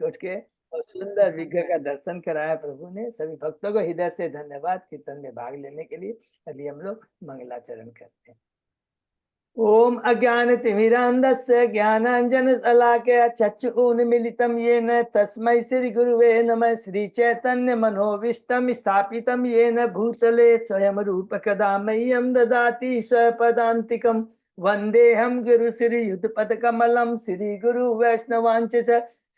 राजकोट के, और सुंदर विग्रह का दर्शन कराया प्रभु ने। सभी भक्तों को हृदय से धन्यवाद कीर्तन में भाग लेने के लिए। अभी हम लोग मंगलाचरण करते हैं। ओम अज्ञानतिमिरान्धस्य ज्ञानाञ्जनशलाकया चक्षुरुन्मीलितं येन तस्मै श्रीगुरुवे नमः। श्रीचैतन्यमनोभीष्टं स्थापितं येन भूतले स्वयं रूप कदा मह्यं ददाति स्वपदान्तिकं। वन्देऽहं गुरुश्रीयुतपदकमलं श्रीगुरुवैष्णवांश्च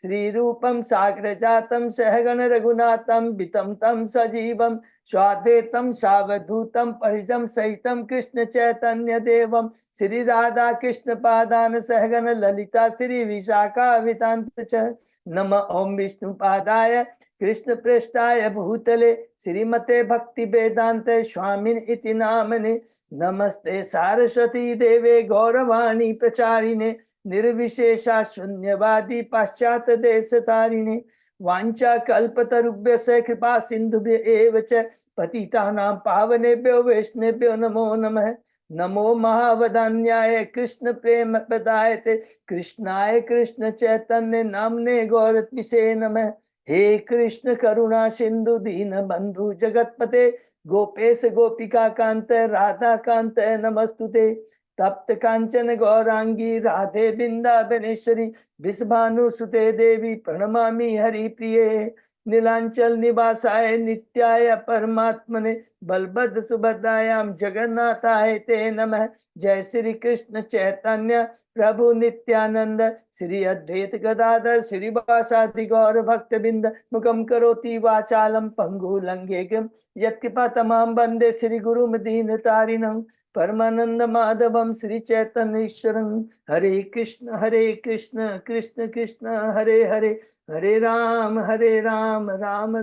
श्रीरूपं साग्रजातं सहगण रघुनाथं वितं तं सजीवं स्वाद्वैतं सावधूतं परिजं सहितं कृष्ण चैतन्य देवं श्री राधा कृष्ण पादान सहगन ललिता श्री विशाखावितांत च। नम ओम विष्णु पादाय कृष्ण पृष्ठाय भूतले श्रीमते भक्ति वेदांत स्वामिन इति नामने। नमस्ते सारस्वती देवे गौरवाणी प्रचारिणे निर्विशेषा शून्यवादी पाश्चात देश तारिणे। वांछा कल्पतरुभ्यश्च कृपा सिंधुभ्य एव च पतितानां पावनेभ्यो वैष्णवेभ्यो नमो नमः। नमो महावदान्याय कृष्ण प्रेम प्रदायते कृष्णाय कृष्ण चैतन्य नामने गौरत्मिषे नमः। हे कृष्ण करुणा सिंधु दीन बंधु जगतपते गोपेश गोपिका कांत राधा कांत नमस्तुते। तप्त कांचन गौरांगी राधे बिंदावनेश्वरी विषभानुसुते देवी प्रणमामि हरिप्रिये। नीलांचल निवासाय नित्याय परमात्मने बलभद्र सुभद्रायाम जगन्नाथाय ते नमः। जय श्री कृष्ण चैतन्य प्रभु नित्यानंद श्री अद्वैत गदाधर श्रीवासादि गौर भक्त बिंद मुखम करोति वाचालम पंगु लंघेयं यत्कृपा तमाम वंदे श्री गुरु दीनतारिणं परमानंद माधवम श्री चैतन्य ईश्वरं। हरे कृष्ण कृष्ण कृष्ण हरे हरे हरे राम राम राम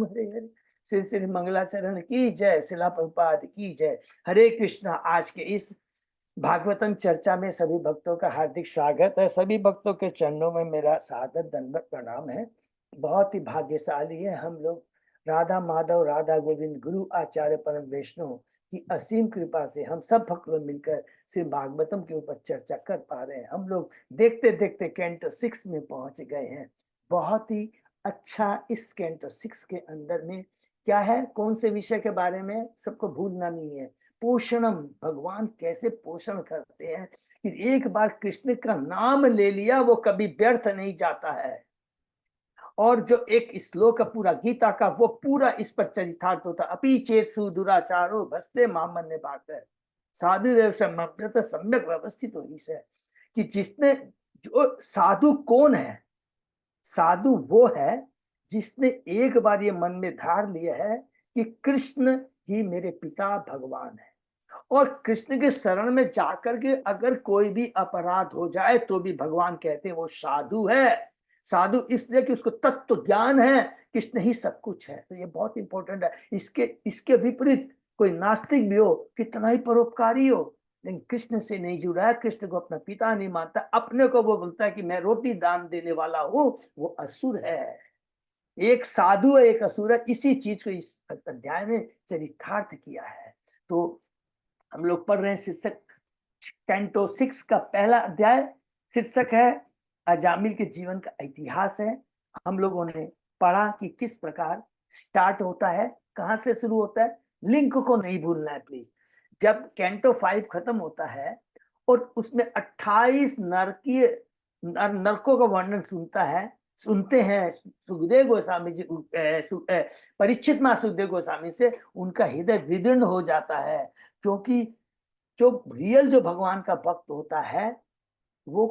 हरे हरे। श्री श्री मंगलाचरण की जय, शिला प्रभुपाद की जय। हरे कृष्णा। आज के इस भागवतम चर्चा में सभी भक्तों का हार्दिक स्वागत है। सभी भक्तों के चरणों में मेरा सादर दंडवत प्रणाम है। बहुत ही भाग्यशाली है हम लोग, राधा माधव राधा गोविंद गुरु आचार्य परम वैष्णव की असीम कृपा से हम सब भक्त लोग मिलकर श्री भागवतम के ऊपर चर्चा कर पा रहे हैं। हम लोग देखते देखते कैंटो 6 में पहुंच गए हैं। बहुत ही अच्छा। इस कैंटो 6 के अंदर में क्या है, कौन से विषय के बारे में सबको भूलना नहीं है। पोषणम, भगवान कैसे पोषण करते हैं कि एक बार कृष्ण का नाम ले लिया वो कभी व्यर्थ नहीं जाता है। और जो एक श्लोक पूरा गीता का वो पूरा इस पर चरितार्थ होता। अपि चेत सुदुराचारो भस्ते मामन्य भाग साधु सम्यक व्यवस्थित हो इसे, कि जिसने, जो साधु कौन है, साधु वो है जिसने एक बार ये मन में धार लिया है कि कृष्ण ही मेरे पिता भगवान है, और कृष्ण के शरण में जाकर के अगर कोई भी अपराध हो जाए तो भी भगवान कहते हैं वो साधु है। साधु इसलिए कि उसको तत्व ज्ञान है, कृष्ण ही सब कुछ है। तो ये बहुत इंपॉर्टेंट है। इसके विपरीत कोई नास्तिक भी हो, कितना ही परोपकारी हो, लेकिन कृष्ण से नहीं जुड़ा है, कृष्ण को अपना पिता नहीं मानता, अपने को वो बोलता है कि मैं रोटी दान देने वाला हूं, वो असुर है। एक साधु है, एक असुर है। इसी चीज को इस अध्याय में चरितार्थ किया है। तो हम लोग पढ़ रहे हैं शीर्षक कैंटो 6 का पहला अध्याय। शीर्षक है अजामिल के जीवन का इतिहास है। हम लोगों ने पढ़ा कि किस प्रकार स्टार्ट होता है, कहां से शुरू होता है। लिंक को नहीं भूलना है प्लीज। जब कैंटो 5 खत्म होता है और उसमें 28 नरकों का वर्णन सुनते हैं सुखदेव गोस्वामी जी, परीक्षित मां सुखदेव गोस्वामी से, उनका हृदय विदीर्ण हो जाता है। क्योंकि जो रियल जो भगवान का भक्त होता है वो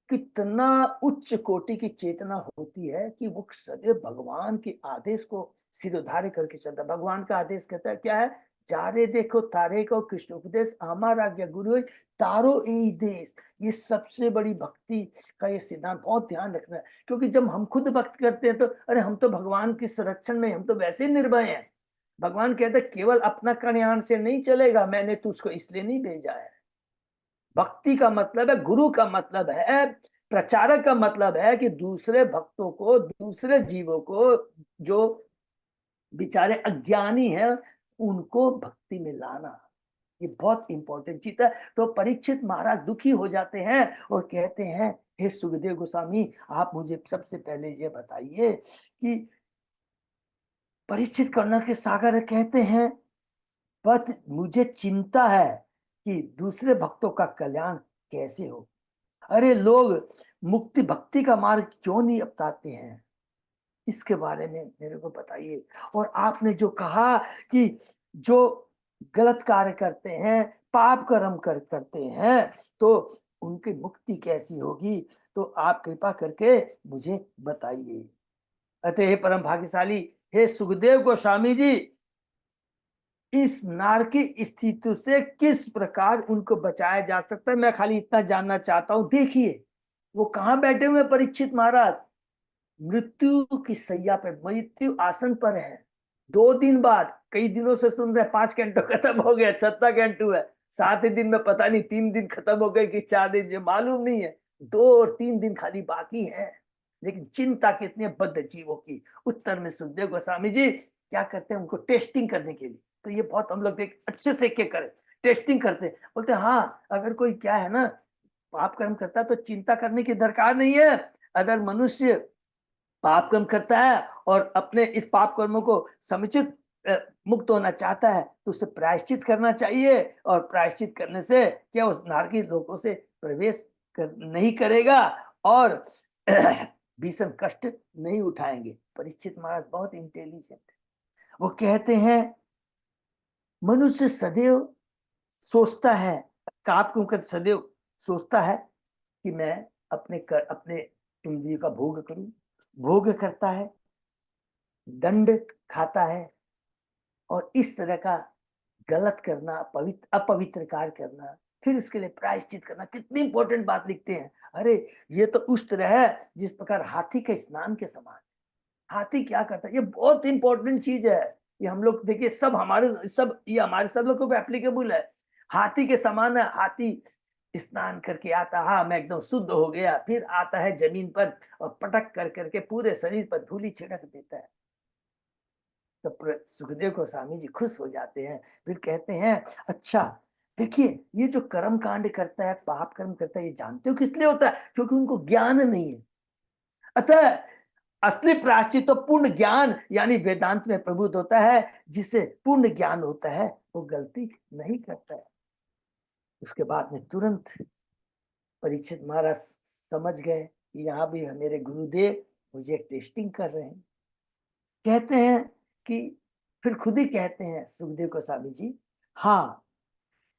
कितना उच्च कोटि की चेतना होती है कि वो सदैव भगवान के आदेश को सिरोधार्य करके चलता है। भगवान का आदेश कहता है क्या है, जारे देखो तारे को कृष्ण उपदेश हमारा आज्ञा गुरु तारो ए देश। ये सबसे बड़ी भक्ति का ये सिद्धांत, बहुत ध्यान रखना है। क्योंकि जब हम खुद भक्त करते हैं तो अरे हम तो भगवान के संरक्षण में, हम तो वैसे ही निर्भय हैं। भगवान कहते केवल अपना कल्याण से नहीं चलेगा, मैंने तो उसको इसलिए नहीं भेजा है। भक्ति का मतलब है, गुरु का मतलब है, प्रचारक का मतलब है कि दूसरे भक्तों को, दूसरे जीवों को, जो बेचारे अज्ञानी हैं, उनको भक्ति में लाना। ये बहुत इंपॉर्टेंट चीज है। तो परीक्षित महाराज दुखी हो जाते हैं और कहते हैं, हे सुखदेव गोस्वामी, आप मुझे सबसे पहले ये बताइए कि परीक्षित करुणा के सागर कहते हैं, पर मुझे चिंता है कि दूसरे भक्तों का कल्याण कैसे हो। अरे लोग मुक्ति भक्ति का मार्ग क्यों नहीं अपनाते हैं, इसके बारे में मेरे को बताइए। और आपने जो कहा कि जो गलत कार्य करते हैं, पाप कर्म करते हैं, तो उनकी मुक्ति कैसी होगी, तो आप कृपा करके मुझे बताइए। अतः हे परम भाग्यशाली, हे सुखदेव गोस्वामी जी, इस नार की स्थिति से किस प्रकार उनको बचाया जा सकता है, मैं खाली इतना जानना चाहता हूं। देखिए वो कहां बैठे हुए परीक्षित महाराज, मृत्यु की सैया पे, मृत्यु आसन पर है। 2 दिन बाद, कई दिनों से सुन रहे 5 घंटों खत्म हो गया, 6 घंटों है, 7 दिन में पता नहीं 3 दिन खत्म हो गए कि 4 दिन, ये मालूम नहीं है। 2 और 3 दिन खाली बाकी है, लेकिन चिंता कितनी बद्ध जीवों की। उत्तर में सुखदेव गोस्वामी जी क्या करते हैं, उनको टेस्टिंग करने के लिए। तो ये बहुत हम लोग देख अच्छे से क्या करें, टेस्टिंग करते हैं। बोलते हैं हाँ, अगर कोई क्या है ना पाप कर्म करता है तो चिंता करने की दरकार नहीं है। अगर मनुष्य पाप कर्म करता है और अपने इस पाप कर्मों को समुचित मुक्त होना चाहता है तो उसे प्रायश्चित करना चाहिए, और प्रायश्चित करने से क्या उस नारकी लोगों से प्रवेश नहीं करेगा और भीषण कष्ट नहीं उठाएंगे। परीक्षित महाराज बहुत इंटेलिजेंट है। वो कहते हैं मनुष्य सदैव सोचता है, पाप क्यों कर, सदैव सोचता है कि मैं अपने इंद्रियों का भोग करूं, भोग करता है, दंड खाता है, और इस तरह का गलत करना, अपवित्र कार्य करना, फिर इसके लिए प्रायश्चित करना। कितनी इंपॉर्टेंट बात लिखते हैं। अरे ये तो उस तरह है जिस प्रकार हाथी के स्नान के समान। हाथी क्या करता है, ये बहुत इंपॉर्टेंट चीज है। ये हम लोग देखिए सब ये हमारे सब लोगों पे एप्लीकेबल है। हाथी के समान है। हाथी स्नान करके आता, हाँ मैं एकदम शुद्ध हो गया, फिर आता है जमीन पर और पटक कर करके पूरे शरीर पर धूली छिड़क देता है। तो सुखदेव गोस्वामी जी खुश हो जाते हैं, फिर कहते हैं अच्छा देखिए ये जो कर्म कांड करता है, पाप कर्म करता है, ये जानते हो किस लिए होता है, क्योंकि उनको ज्ञान नहीं है। अतः असली प्रायश्चित तो पूर्ण ज्ञान यानी वेदांत में प्रबुद्ध होता है। जिसे पूर्ण ज्ञान होता है वो गलती नहीं करता है। उसके बाद में तुरंत परीक्षित महाराज समझ गए कि यहाँ भी मेरे गुरुदेव मुझे टेस्टिंग कर रहे हैं। कहते हैं कि फिर खुद ही कहते हैं सुखदेव गोस्वामी जी, हाँ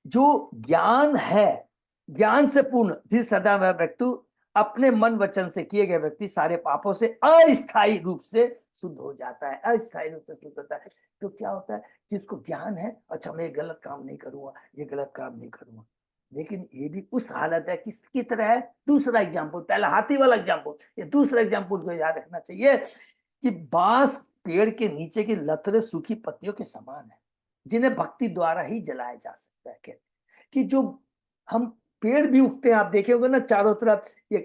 जो ज्ञान है, ज्ञान से पूर्ण जिस सदा में व्यक्ति अपने मन वचन से किए गए व्यक्ति सारे पापों से अस्थायी रूप से शुद्ध हो जाता है, अस्थायी रूप से शुद्ध होता है। तो क्या होता है, जिसको ज्ञान है, अच्छा मैं ये गलत काम नहीं करूंगा, ये गलत काम नहीं करूंगा। लेकिन ये भी उस हालत है किसकी तरह है, दूसरा एग्जाम्पल, पहला हाथी वाला एग्जाम्पल, ये दूसरा एग्जाम्पल को याद रखना चाहिए कि बांस पेड़ के नीचे की लतरे सूखी पत्तियों के समान है, जिन्हें भक्ति द्वारा ही जलाया जा सकता है। कहते कि जो हम पेड़ भी उगते हैं, आप देखे होंगे ना चारों तरफ ये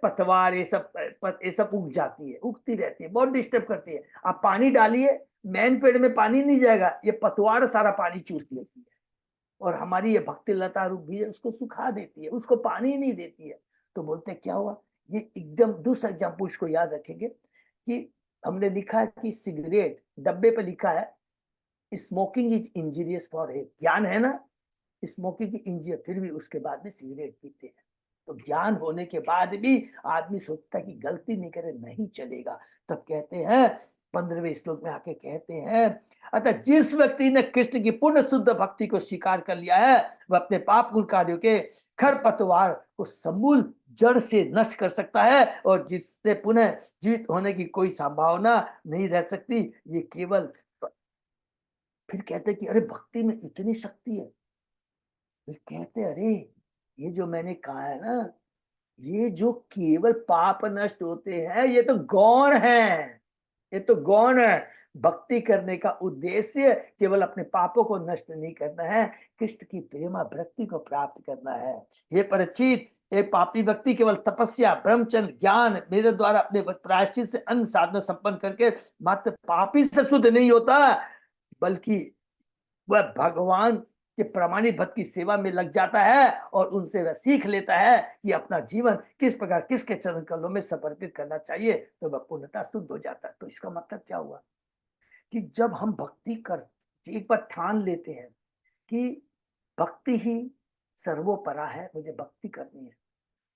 पतवार ये सब उग जाती है, उगती रहती है, बहुत डिस्टर्ब करती है। आप पानी डालिए, मेन पेड़ में पानी नहीं जाएगा, ये पतवार सारा पानी चूस लेती है। और हमारी ये भक्ति लता रूप भी है, उसको सुखा देती है, उसको पानी नहीं देती है। तो बोलते हैं क्या हुआ, ये एकदम दूसरा एग्जाम्पल उसको याद रखेंगे कि हमने लिखा है कि सिगरेट डब्बे पे लिखा है smoking is injurious for health. ज्ञान है ना, स्मोकिंग की इंजीरियर, फिर भी उसके बाद में सिगरेट पीते हैं। तो ज्ञान होने के बाद भी आदमी सोचता है कि गलती नहीं करे, नहीं चलेगा। तब कहते हैं 15वें श्लोक में आके कहते हैं, अतः जिस व्यक्ति ने कृष्ण की पूर्ण शुद्ध भक्ति को स्वीकार कर लिया है, वह अपने पाप गुण कार्यों के खरपतवार को समूल जड़ से नष्ट कर सकता है, और जिससे पुनः जीवित होने की कोई संभावना नहीं रह सकती। ये केवल, फिर कहते कि अरे भक्ति में इतनी शक्ति है। फिर कहते अरे ये जो मैंने कहा है ना, ये जो केवल पाप नष्ट होते हैं, ये तो गौण है, ये तो गौण है। भक्ति करने का उद्देश्य केवल अपने पापों को नष्ट नहीं करना है, कृष्ण की प्रेमा वृत्ति को प्राप्त करना है। हे परीक्षित, एक पापी व्यक्ति केवल तपस्या, ब्रह्मचर्य, ज्ञान मेरे द्वारा अपने प्रायश्चित से अन्य साधनों संपन्न करके मात्र पापी से शुद्ध नहीं होता, बल्कि वह भगवान कि प्रामाणिक भक्त की सेवा में लग जाता है और उनसे वह सीख लेता है कि अपना जीवन किस प्रकार किसके चरण कमलों में समर्पित करना चाहिए, तो वह पूर्णतः शुद्ध हो जाता है। तो इसका मतलब क्या हुआ कि जब हम भक्ति कर एक बार ठान लेते हैं कि भक्ति ही सर्वोपरा है, मुझे भक्ति करनी है,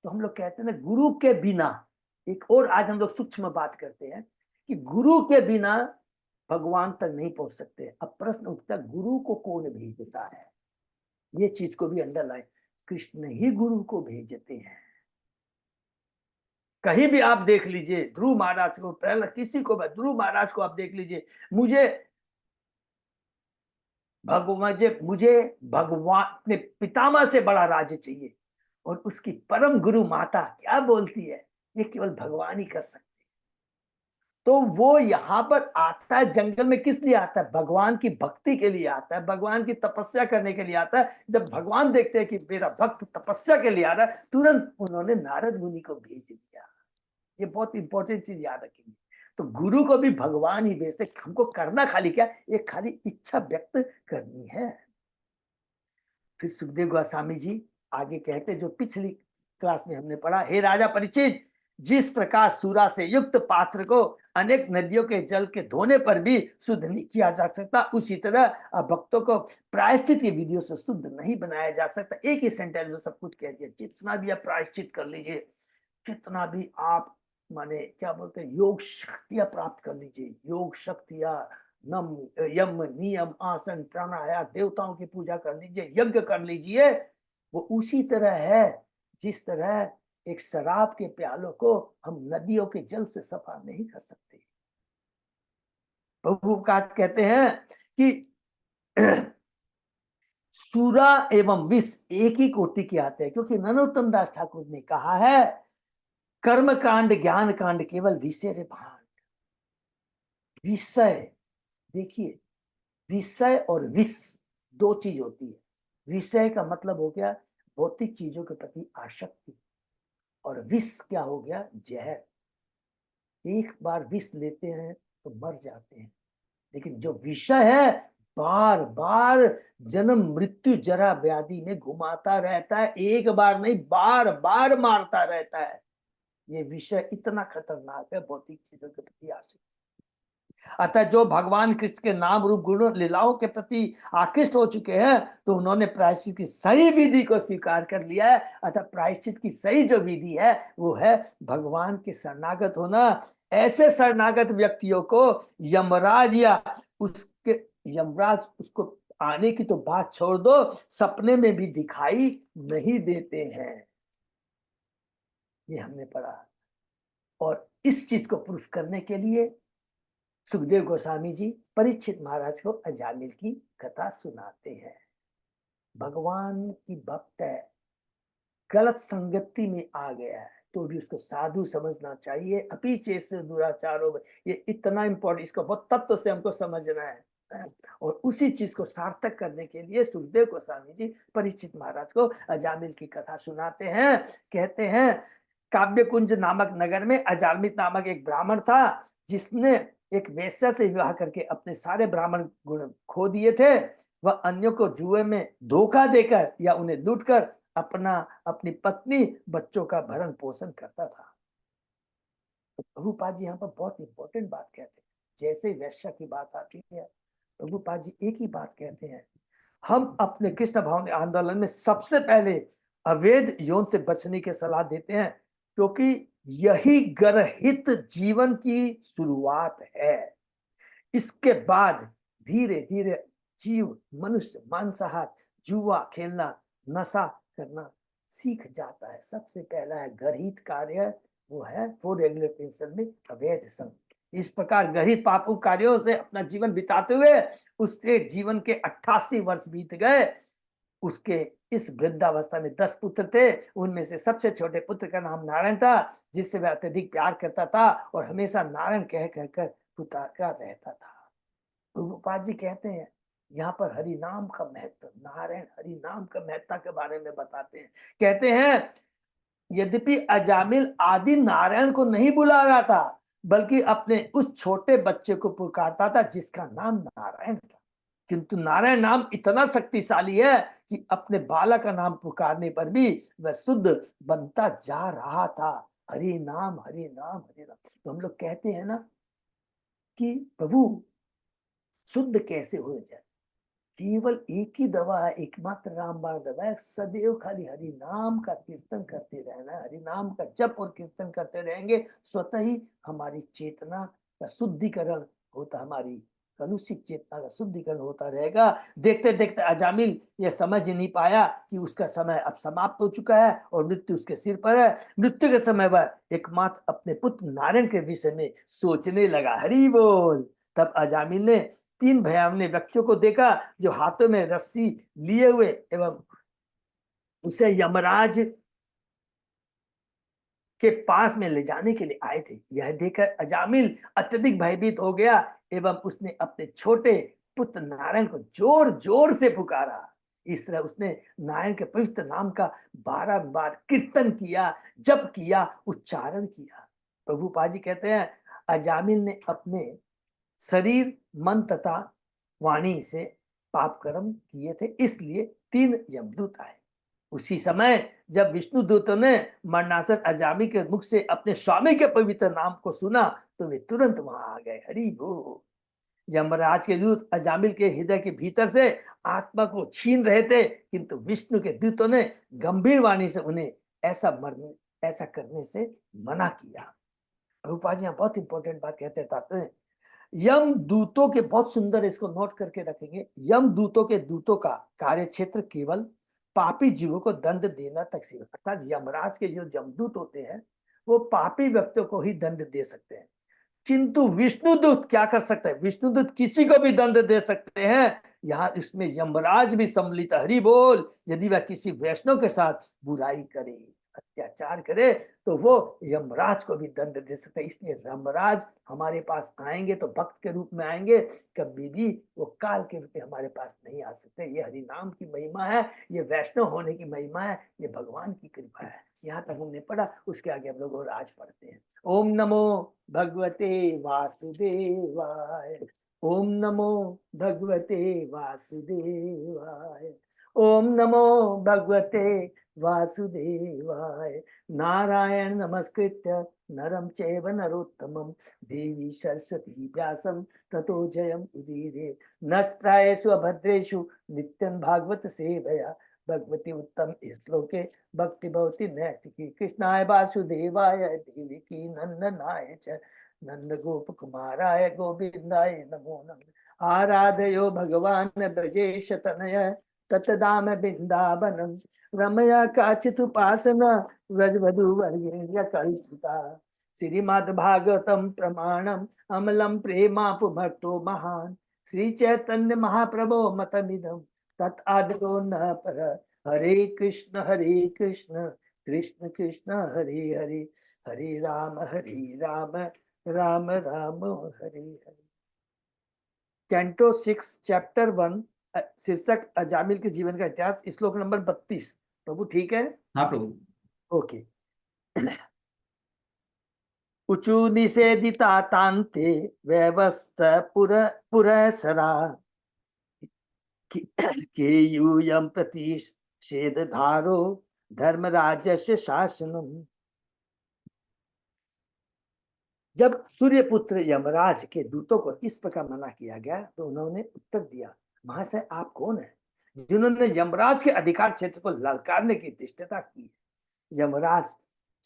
तो हम लोग कहते हैं ना गुरु के बिना, एक और आज हम लोग सूक्ष्म बात करते हैं कि गुरु के बिना भगवान तक नहीं पहुंच सकते। अब प्रश्न उठता है गुरु को कौन भेजता है, ये चीज को भी अंडरलाइन, कृष्ण ही गुरु को भेजते हैं। कहीं भी आप देख लीजिए ध्रुव महाराज को, पहले किसी को, ध्रुव महाराज को आप देख लीजिए, मुझे भगवान अपने पितामह से बड़ा राज्य चाहिए, और उसकी परम गुरु माता क्या बोलती है, ये केवल भगवान ही कर सकते हैं। तो वो यहाँ पर आता है जंगल में किस लिए आता है, भगवान की भक्ति के लिए आता है, भगवान की तपस्या करने के लिए आता है। जब भगवान देखते हैं कि मेरा भक्त तपस्या के लिए आ रहा है, तुरंत उन्होंने नारद मुनि को भेज दिया। ये बहुत इंपॉर्टेंट चीज याद रखेंगे। तो गुरु को भी भगवान ही भेजते, हमको करना खाली क्या, एक खाली इच्छा व्यक्त करनी है। फिर सुखदेव गोस्वामी जी आगे कहते, जो पिछली क्लास में हमने पढ़ा, हे राजा परीक्षित, जिस प्रकार सूरा से युक्त पात्र को अनेक नदियों के जल के धोने पर भी शुद्ध नहीं किया जा सकता, उसी तरह भक्तों को प्रायश्चित की विधियों से शुद्ध नहीं बनाया जा सकता। एक ही सेंटेंस में सब कुछ कह दिया। जितना भी आप प्रायश्चित कर लीजिए, कितना भी आप माने क्या बोलते हैं योग शक्तियां प्राप्त कर लीजिए, योग शक्तियां, नम यम नियम आसन प्राणायाम, देवताओं की पूजा कर लीजिए, यज्ञ कर लीजिए, वो उसी तरह है जिस तरह एक शराब के प्यालों को हम नदियों के जल से सफा नहीं कर सकते। प्रभुपाद कहते हैं कि सूरा एवं विष एक ही कोटि के आते हैं, क्योंकि नरोत्तम दास ठाकुर ने कहा है कर्म कांड ज्ञान कांड केवल विषय रे भांड। विषय देखिए, विषय और विष दो चीज होती है। विषय का मतलब हो गया भौतिक चीजों के प्रति आसक्ति, और विष क्या हो गया, जहर। एक बार विष लेते हैं तो मर जाते हैं, लेकिन जो विषय है बार बार जन्म मृत्यु जरा व्याधि में घुमाता रहता है, एक बार नहीं बार बार मारता रहता है। ये विषय इतना खतरनाक है भौतिक चीजों के प्रति आसक्ति। अतः जो भगवान कृष्ण के नाम रूप गुण लीलाओं के प्रति आकृष्ट हो चुके हैं, तो उन्होंने प्रायश्चित की सही विधि को स्वीकार कर लिया है। अतः प्रायश्चित की सही जो विधि है वो है भगवान के शरणागत होना। ऐसे शरणागत व्यक्तियों को यमराज या उसके यमराज उसको आने की तो बात छोड़ दो, सपने में भी दिखाई नहीं देते हैं। ये हमने पढ़ा, और इस चीज को प्रूफ करने के लिए सुखदेव गोस्वामी जी परीक्षित महाराज को अजामिल की कथा सुनाते हैं। भगवान की भक्त है, गलत संगति में आ गया है तो भी उसको साधु समझना चाहिए। अपीचे से दुराचारों में, ये इतना इंपॉर्टेंट, इसको बहुत तत्व से हमको समझना है। और उसी चीज को सार्थक करने के लिए सुखदेव गोस्वामी जी परीक्षित महाराज को अजामिल की कथा सुनाते हैं। कहते हैं काव्य कुंज नामक नगर में अजामिल नामक एक ब्राह्मण था, जिसने एक वेश्या से विवाह करके अपने सारे ब्राह्मण गुण खो दिए थे। वह अन्यों को जुए में धोखा देकर या उन्हें लूटकर अपनी पत्नी बच्चों का भरण पोषण करता था। तो प्रभुपाद जी यहाँ पर बहुत इंपॉर्टेंट बात कहते हैं। जैसे वेश्या की बात आती है, प्रभुपाद जी एक ही बात कहते हैं, हम अपने कृष्ण भावना आंदोलन में सबसे पहले अवैध यौन से बचने की सलाह देते हैं, क्योंकि यही गर्हित जीवन की शुरुआत है। इसके बाद धीरे धीरे जीव मनुष्य मांसाहार, जुआ खेलना, नशा करना सीख जाता है। सबसे पहला है गर्हित कार्य, वो है फॉर रेगुलर पेंशन में अवैध संग। इस प्रकार गर्हित पापों कार्यों से अपना जीवन बिताते हुए उसके जीवन के 88 वर्ष बीत गए। उसके इस वृद्धावस्था में 10 पुत्र थे, उनमें से सबसे छोटे पुत्र का नाम नारायण था, जिससे वह अत्यधिक प्यार करता था और हमेशा नारायण कह कहकर पुकारता रहता था। प्रभुपाद जी कहते हैं यहाँ पर हरि नाम का महत्व, नारायण हरि नाम का महत्ता के बारे में बताते हैं। कहते हैं यद्यपि अजामिल आदि नारायण को नहीं बुला रहा था, बल्कि अपने उस छोटे बच्चे को पुकारता था जिसका नाम नारायण था। किंतु नारायण नाम इतना शक्तिशाली है कि अपने बालक का नाम पुकारने पर भी वह शुद्ध बनता जा रहा था। हरि नाम हरि नाम हरि नाम। तो हम लोग कहते हैं ना कि प्रभु शुद्ध कैसे हो जाए, केवल एक ही दवा है, एकमात्र रामबाण दवा है, सदैव खाली हरि नाम का कीर्तन करते रहना है। हरि नाम का जप और कीर्तन करते रहेंगे, स्वतः ही हमारी चेतना का शुद्धिकरण होता, हमारी कलुषित चेतना का शुद्धिकरण होता रहेगा। देखते देखते अजामिल यह समझ ही नहीं पाया कि उसका समय अब समाप्त हो चुका है और मृत्यु उसके सिर पर है। मृत्यु के समय वह एकमात्र अपने पुत्र नारायण के विषय में सोचने लगा। हरि बोल। तब अजामिल ने 3 भयावने व्यक्तियों को देखा जो हाथों में रस्सी लिए हुए एवं उसे यमराज के पास में ले जाने के लिए आए थे। यह देखकर अजामिल अत्यधिक भयभीत हो गया एवं उसने अपने छोटे पुत्र नारायण को जोर जोर से पुकारा। इस तरह उसने नारायण के पवित्र नाम का 12 बार कीर्तन किया, जप किया, उच्चारण किया। प्रभुपाद जी कहते हैं अजामिल ने अपने शरीर, मन तथा वाणी से पाप कर्म किए थे, इसलिए 3 यमदूत आए। उसी समय जब विष्णु दूतों ने मरणासन अजामी के मुख से अपने स्वामी के पवित्र नाम को सुना तो वे तुरंत वहां आ गए। हरि बोल। यमराज के दूत अजामिल के हृदय के भीतर से आत्मा को छीन रहे थे, किंतु विष्णु के दूतों ने गंभीर वाणी से उन्हें ऐसा करने से मना किया। प्रभुपाद जी यहाँ बहुत इंपॉर्टेंट बात कहते हैं। यम दूतों के, बहुत सुंदर, इसको नोट करके रखेंगे, यम दूतों के दूतों का कार्य क्षेत्र केवल पापी जीवों को दंड देना तक सीमित, अर्थात यमराज के जो यमदूत होते हैं वो पापी व्यक्तियों को ही दंड दे सकते हैं, किंतु विष्णुदूत क्या कर सकते हैं? विष्णुदूत किसी को भी दंड दे सकते हैं। यहाँ इसमें यमराज भी सम्मिलित। हरि बोल। यदि वह किसी वैष्णव के साथ बुराई करे, अत्याचार करे, तो वो यमराज को भी दंड दे सकते हैं। इसलिए यमराज हमारे पास आएंगे तो भक्त के रूप में आएंगे, कभी भी वो काल के रूप में हमारे पास नहीं आ सकते। ये हरि नाम की महिमा है, ये वैष्णव होने की महिमा है, ये भगवान की कृपा है। यहाँ तक हमने पढ़ा, उसके आगे हम लोग और आज पढ़ते हैं। ओम नमो भगवते वासुदेवाय। ओम नमो भगवते वासुदेवाय। ओम नमो भगवते वासुदेवाय। नारायण नमस्कृत्य नरं चैव नरोत्तमं देवी सरस्वती व्यासं ततो जयम् उदीरये। नष्टायेषु अभद्रेषु नित्यं भागवत सेवया भगवती उत्तम श्लोके भक्ति भवति नैष्टिकी। कृष्णाय वासुदेवाय देवकी नंदनाय च नंद गोप कुमाराय गोविंदाय नमो नमः। आराधयो भगवान ब्रजेश तनय ततदाम बिंदावनम रमया काचित उपासना व्रजवधु वर्गेण्य कल्पिता। श्रीमद्भागवतम प्रमाणम अमलम प्रेमापुमर्तो महान श्री चैतन्य महाप्रभो मतमिदम तत्आदरो न पर। हरे कृष्ण कृष्ण कृष्ण हरे हरे, हरे राम राम राम हरे हरे। कैंटो 6 चैप्टर 1 शीर्षक अजामिल के जीवन का इतिहास, श्लोक नंबर 32। प्रभु ठीक है? हाँ प्रभु। ओके। उचु निषेधिता तांते व्यवस्थ पुरसरा के यूयम प्रतिषेध धारो धर्मराजस्य शासनम। जब सूर्यपुत्र यमराज के दूतों को इस प्रकार मना किया गया तो उन्होंने उत्तर दिया, महाशय आप कौन है जिन्होंने यमराज के अधिकार क्षेत्र को ललकारने की धृष्टता की? यमराज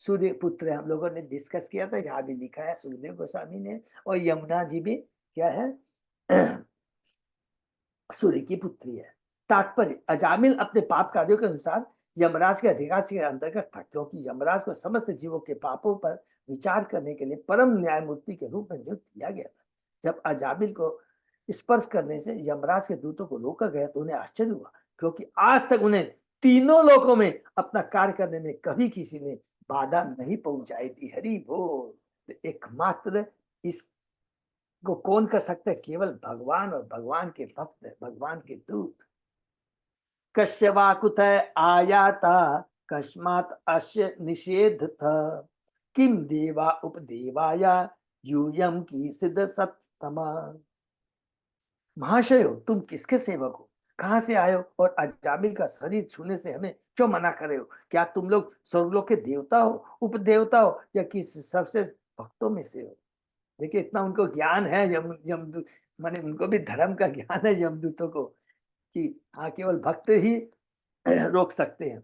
सूर्यपुत्र, हम लोगों ने डिस्कस किया था, यहाँ भी लिखा है सुखदेव गोस्वामी ने, और यमुना जी भी क्या है सूर्य की पुत्री है। तात्पर्य, अजामिल अपने पाप कार्यों के अनुसार यमराज के अधिकार के अंतर्गत था, क्योंकि यमराज को समस्त जीवों के पापों पर विचार करने के लिए परम न्यायमूर्ति के रूप में नियुक्त किया गया था। जब अजामिल को स्पर्श करने से यमराज के दूतों को रोका गया तो उन्हें आश्चर्य हुआ, क्योंकि आज तक उन्हें तीनों लोकों में अपना कार्य करने में कभी किसी ने बाधा नहीं पहुंचाई थी। हरि बोल। एकमात्र इस को कौन कर सकते है? केवल भगवान और भगवान के भक्त, भगवान के दूत। कश्यवाकुत आयाता कस्मात अस्य निषेध था किम देवा उपदेवाया यूयम की सिद्ध सप्तमा। महाशय हो, तुम किसके सेवक हो, कहाँ से आए हो, और अजामिल का शरीर छूने से हमें क्यों मना कर रहे हो? क्या तुम लोग स्वर्गलोक के देवता हो, उपदेवता हो, या किस सबसे भक्तों में से हो? देखिए इतना उनको ज्ञान है, यमदूत माने उनको भी धर्म का ज्ञान है यमदूतों को, कि हाँ केवल भक्त ही रोक सकते हैं।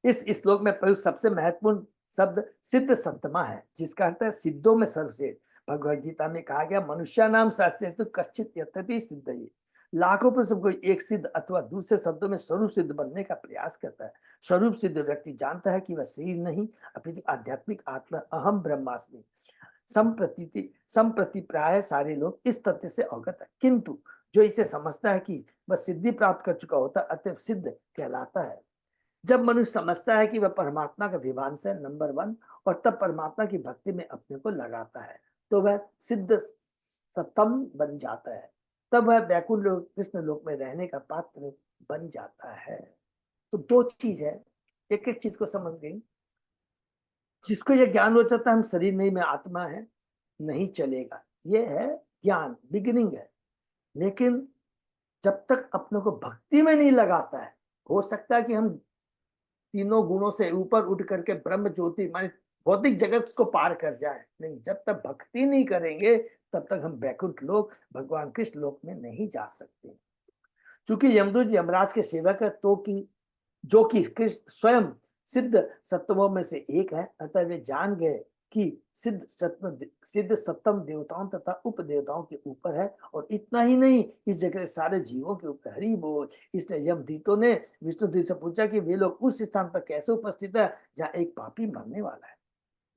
इस श्लोक में प्रयुक्त सबसे महत्वपूर्ण शब्द सिद्ध सप्तमा है, जिसका अर्थ है सिद्धों में सर्वश्रेष्ठ। भगवद गीता में कहा गया, मनुष्य नाम शास्त्र तो कश्चित यतति सिद्ध ही। लाखों पर से कोई एक सिद्ध अथवा दूसरे शब्दों में स्वरूप सिद्ध बनने का प्रयास करता है। स्वरूप सिद्ध व्यक्ति जानता है कि वह शरीर नहीं अपितु आध्यात्मिक आत्मा अहम ब्रह्मास्मि। संप्रति प्राय सारे लोग इस तथ्य से अवगत है, किंतु जो इसे समझता है कि वह सिद्धि प्राप्त कर चुका होता अतः सिद्ध कहलाता है। जब मनुष्य समझता है कि वह परमात्मा का विभांश है नंबर 1, और तब परमात्मा की भक्ति में अपने को लगाता है, तो वह सिद्ध सतम बन जाता है। तब वह बैकुंठ लोक कृष्ण लोक में रहने का पात्र बन जाता है। तो दो चीज है, एक एक चीज को समझ गई। जिसको यह ज्ञान हो जाता है हम शरीर नहीं, मैं आत्मा है, नहीं चलेगा, ये है ज्ञान, बिगिनिंग है। लेकिन जब तक अपने को भक्ति में नहीं लगाता है, हो सकता है कि हम तीनों गुणों से ऊपर उठ करके ब्रह्म ज्योति माने भौतिक जगत को पार कर जाए, नहीं जब तक भक्ति नहीं करेंगे तब तक हम बैकुंठ लोक भगवान कृष्ण लोक में नहीं जा सकते। चूंकि यमदूत यमराज के सेवक है, तो कि जो कि कृष्ण स्वयं सिद्ध सत्वों में से एक है, अतः वे जान गए कि सिद्ध सप्तम देवताओं तथा उप देवताओं के ऊपर है, और इतना ही नहीं इस जगह के सारे जीवों के ऊपर। हरि बोल। इसलिए यमदूतों ने विष्णुदेव से पूछा कि वे लोग उस स्थान पर कैसे उपस्थित है जहाँ एक पापी मरने वाला है।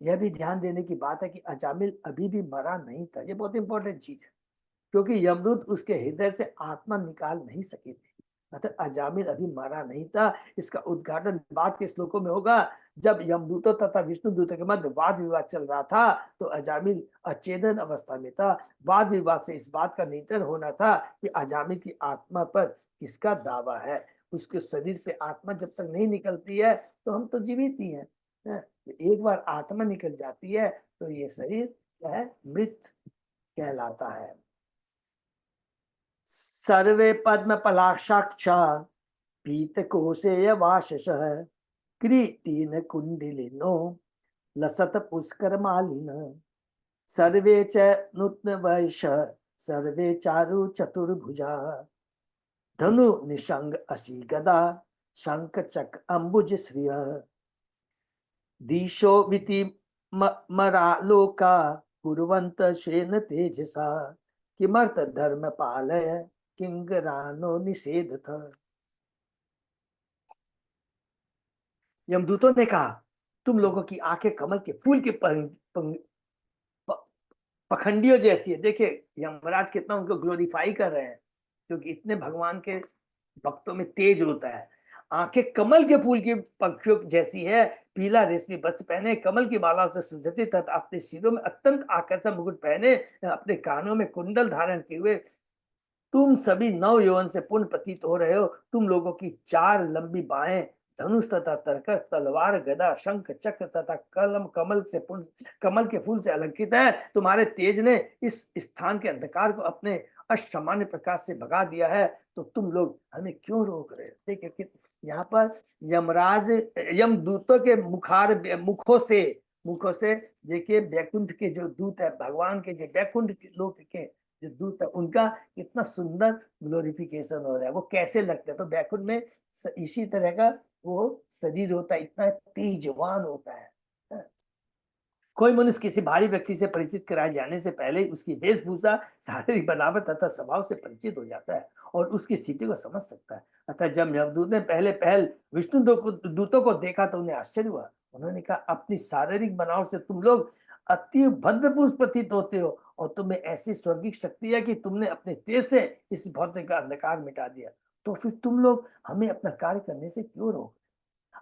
यह भी ध्यान देने की बात है कि अजामिल अभी भी मरा नहीं था, ये बहुत इंपॉर्टेंट चीज है, क्योंकि यमदूत उसके हृदय से आत्मा निकाल नहीं सके थे। अतः अजामिल अभी मरा नहीं था। इसका उद्घाटन बाद के श्लोकों में होगा। जब यमदूतों तथा विष्णु दूतों के मध्य वाद विवाद चल रहा था, तो अजामिल अचेतन अवस्था में था। वाद विवाद से इस बात का निश्चय होना था कि अजामिल की आत्मा पर किसका दावा है। उसके शरीर से आत्मा जब तक नहीं निकलती है तो हम तो जीवित ही हैं। एक बार आत्मा निकल जाती है तो ये शरीर क्या है, मृत कहलाता है। सर्वे पद्म पलाशाक्षा पीतकोशेय वाशसः किरीटिन कुंडिलिनो लसत पुष्कर मालिन सर्वे च नूत्न वैश सर्वे चारु चतुर्भुजा धनु निशंग अशी गदा शंख चक अंबुज श्रिय दिशो विति मरालोका कुर्वन्त श्वेन तेजसा किमर्थ धर्म पालय किंगरानो निषेध था। यमदूतों ने कहा, तुम लोगों की आंखें कमल के फूल के पखंडियों जैसी है। देखिए यमराज कितना उनको ग्लोरीफाई कर रहे हैं, क्योंकि इतने भगवान के भक्तों में तेज होता है। आंखें कमल के फूल की पंखियों जैसी है, पीला रेशमी वस्त्र पहने, कमल की माला से सुसज्जित तथा अपने सिरों में अत्यंत आकर्षक मुकुट पहने, अपने कानों में कुंडल धारण किए हुए तुम सभी नव यौवन से पूर्ण प्रतीत हो रहे हो। तुम लोगों की 4 लंबी बाहें धनुष तथा तरकस तलवार गदा शंख चक्र तथा कलम कमल के फूल से अलंकृत है। तुम्हारे तेज ने इस स्थान के अंधकार को अपने असामान्य प्रकाश से भगा दिया है, तो तुम लोग हमें क्यों रोक रहे हो? देखिए यहाँ पर यमराज यमदूतों के मुखों से देखिए बैकुंठ के जो दूत है, भगवान के जो बैकुंठ लोक के जो दूत है, उनका कितना सुंदर ग्लोरिफिकेशन हो रहा है। वो कैसे लगते हैं, तो बैकुंठ में इसी तरह का वो शरीर होता है, इतना तेजवान होता है। कोई मनुष्य किसी भारी व्यक्ति से परिचित कराए जाने से पहले ही उसकी वेशभूषा, शारीरिक बनावट तथा स्वभाव से परिचित हो जाता है और उसकी स्थिति को समझ सकता है। अतः जब यमदूत ने पहले पहल विष्णु दूतों को देखा तो उन्हें आश्चर्य हुआ। उन्होंने कहा, अपनी शारीरिक बनावट से तुम लोग अति भद्रपुरुष प्रतीत होते हो, और तुम्हें ऐसी स्वर्गिक शक्ति है कि तुमने अपने तेज से इस भौतिक का अंधकार मिटा दिया, तो फिर तुम लोग हमें अपना कार्य करने से क्यों रोक?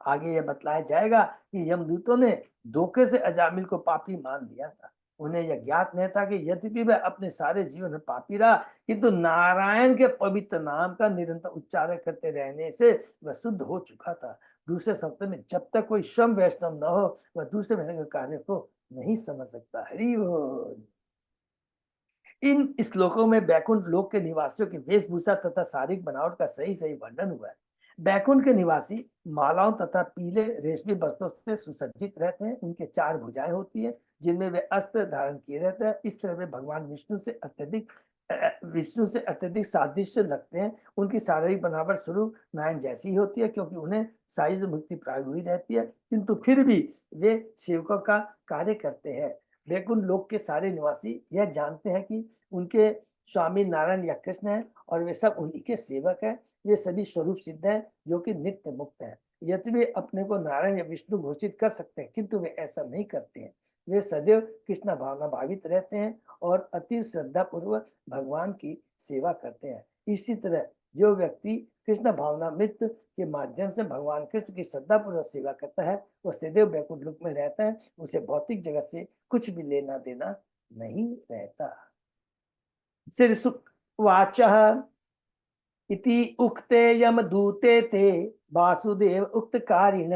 आगे यह बतलाया जाएगा कि यमदूतों ने धोखे से अजामिल को पापी मान दिया था। उन्हें यह ज्ञात नहीं था कि यद्यपि वह अपने सारे जीवन में पापी रहा, किंतु नारायण के पवित्र नाम का निरंतर उच्चारण करते रहने से वह शुद्ध हो चुका था। दूसरे शब्द में, जब तक कोई स्वयं वैष्णव न हो वह दूसरे वैष्णव के कार्य को नहीं समझ सकता। हरि बोल। इन श्लोकों में बैकुंठ लोक के निवासियों की वेशभूषा तथा शारीरिक बनावट का सही सही वर्णन हुआ है। बैकुंठ के निवासी मालाओं तथा पीले रेशमी वस्त्रों से सुसज्जित रहते हैं। उनके 4 भुजाएं होती है जिनमें वे अस्त्र धारण किए रहते हैं। इस तरह वे भगवान विष्णु से अत्यधिक सादृश्य लगते हैं। उनकी शारीरिक बनावट स्वरूप नारायण जैसी ही होती है, क्योंकि उन्हें शारीरिक मुक्ति प्राप्त हुई रहती है, किंतु फिर भी वे सेवकों का कार्य करते हैं। बैकुंठ लोक के सारे निवासी यह जानते हैं कि उनके स्वामी नारायण या कृष्ण है और वे सब उन्हीं के सेवक हैं। वे सभी स्वरूप सिद्ध हैं जो कि नित्य मुक्त है। यदि वे अपने को नारायण या विष्णु घोषित कर सकते हैं, किंतु वे ऐसा नहीं करते हैं। वे सदैव कृष्ण भावना भावित रहते हैं और अति श्रद्धा पूर्वक भगवान की सेवा करते हैं। इसी तरह जो व्यक्ति कृष्ण भावनामृत के माध्यम से भगवान कृष्ण की श्रद्धा पूर्वक सेवा करता है, वो सदैव बैकुंठ लोक में रहता है। उसे भौतिक जगत से कुछ भी लेना देना नहीं रहता। श्री सुवाच इति उक्ते यमदूते ते वासुदेव उक्तकारिण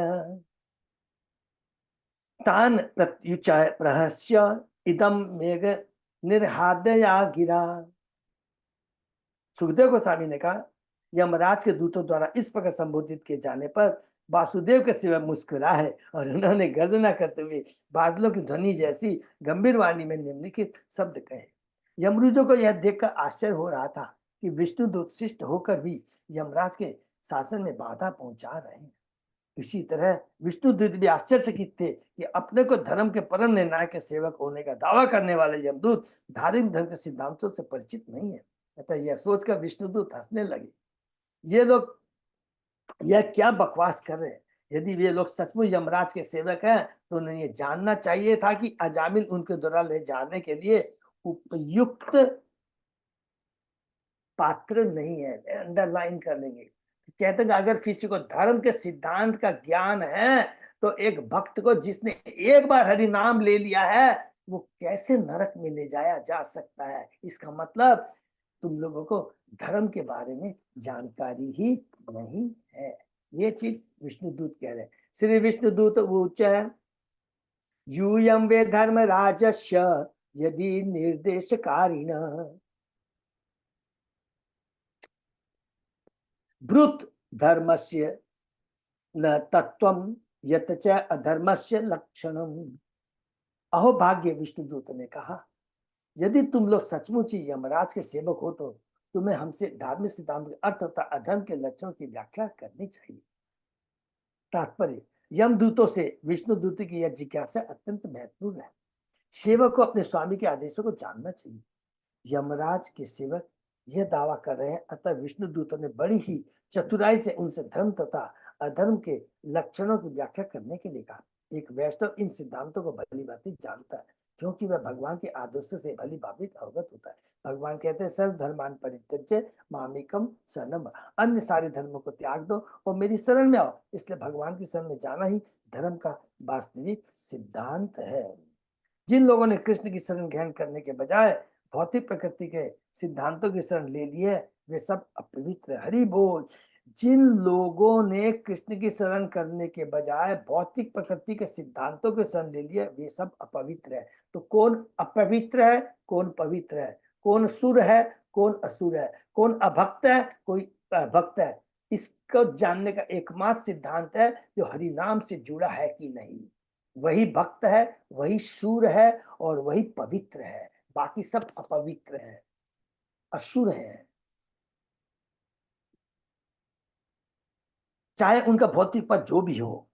तान प्रत्युच प्रहस्य इदम मेघ निर्हादया गिरा। सुखदेव गोस्वामी ने कहा, यमराज के दूतों द्वारा इस प्रकार संबोधित किए जाने पर वासुदेव के सिवा मुस्कुराए और उन्होंने गर्जना करते हुए बादलों की ध्वनि जैसी गंभीर वाणी में निम्नलिखित शब्द कहे। यमराजों को यह देखकर आश्चर्य हो रहा था कि विष्णु दूत शिष्ट होकर भी यमराज के शासन में बाधा पहुंचा रहे हैं। इसी तरह विष्णु दूत भी आश्चर्यचकित थे कि अपने को धर्म के परम निर्णायक के सेवक होने का दावा करने वाले यमदूत धार्मिक धर्म के सिद्धांतों से परिचित नहीं है। अतः यह सोचकर विष्णुदूत हंसने लगे, ये लोग यह क्या बकवास कर रहे हैं। यदि वे लोग सचमुच यमराज के सेवक हैं तो उन्हें ये जानना चाहिए था कि अजामिल उनके द्वारा ले जाने के लिए उपयुक्त पात्र नहीं है। अंडरलाइन कर लेंगे। कहते हैं अगर किसी को धर्म के सिद्धांत का ज्ञान है तो एक भक्त को जिसने एक बार हरि नाम ले लिया है वो कैसे नरक में ले जाया जा सकता है। इसका मतलब तुम लोगों को धर्म के बारे में जानकारी ही नहीं है। ये चीज विष्णुदूत कह रहे हैं। श्री विष्णुदूत उच्च यूयम वे धर्म राजस्य यदि निर्देशकारिण ब्रूत धर्मस्य न तत्वम यत च अधर्मस्य लक्षणम। अहो भाग्य, विष्णुदूत ने कहा, यदि तुम लोग सचमुच ही यमराज के सेवक हो तो तुम्हें हमसे धार्मिक सिद्धांत के अर्थ तथा अधर्म के लक्षणों की व्याख्या करनी चाहिए। तात्पर्य, यमदूतों से विष्णुदूत की यह जिज्ञासा अत्यंत महत्वपूर्ण है। सेवक को अपने स्वामी के आदेशों को जानना चाहिए। यमराज के सेवक यह दावा कर रहे हैं, अतः विष्णुदूतों ने बड़ी ही चतुराई से उनसे धर्म तथा अधर्म के लक्षणों की व्याख्या करने के लिए कहा। एक वैष्णव इन सिद्धांतों को भली भांति जानता है, क्योंकि वह भगवान के आदर्श से भली भांति अवगत होता है। भगवान कहते हैं, सर्व धर्मान परित्यज्य मामेकम शरणम, अन्य सारे धर्मों को त्याग दो और मेरी शरण में आओ। इसलिए भगवान की शरण में जाना ही धर्म का वास्तविक सिद्धांत है। जिन लोगों ने कृष्ण की शरण ग्रहण करने के बजाय भौतिक प्रकृति के सिद्धांतों की शरण ले ली है वे सब अपवित्र। हरि बोल। जिन लोगों ने कृष्ण की शरण करने के बजाय भौतिक प्रकृति के सिद्धांतों की शरण ले लिया वे सब अपवित्र है। तो कौन अपवित्र है, कौन पवित्र है, कौन सुर है, कौन असुर है, कौन अभक्त है, कोई भक्त है, इसको जानने का एकमात्र सिद्धांत है जो हरि नाम से जुड़ा है कि नहीं। वही भक्त है, वही शूर है और वही पवित्र है। बाकी सब अपवित्र है, असुर है। चाहे उनका भौतिक पद जो भी हो,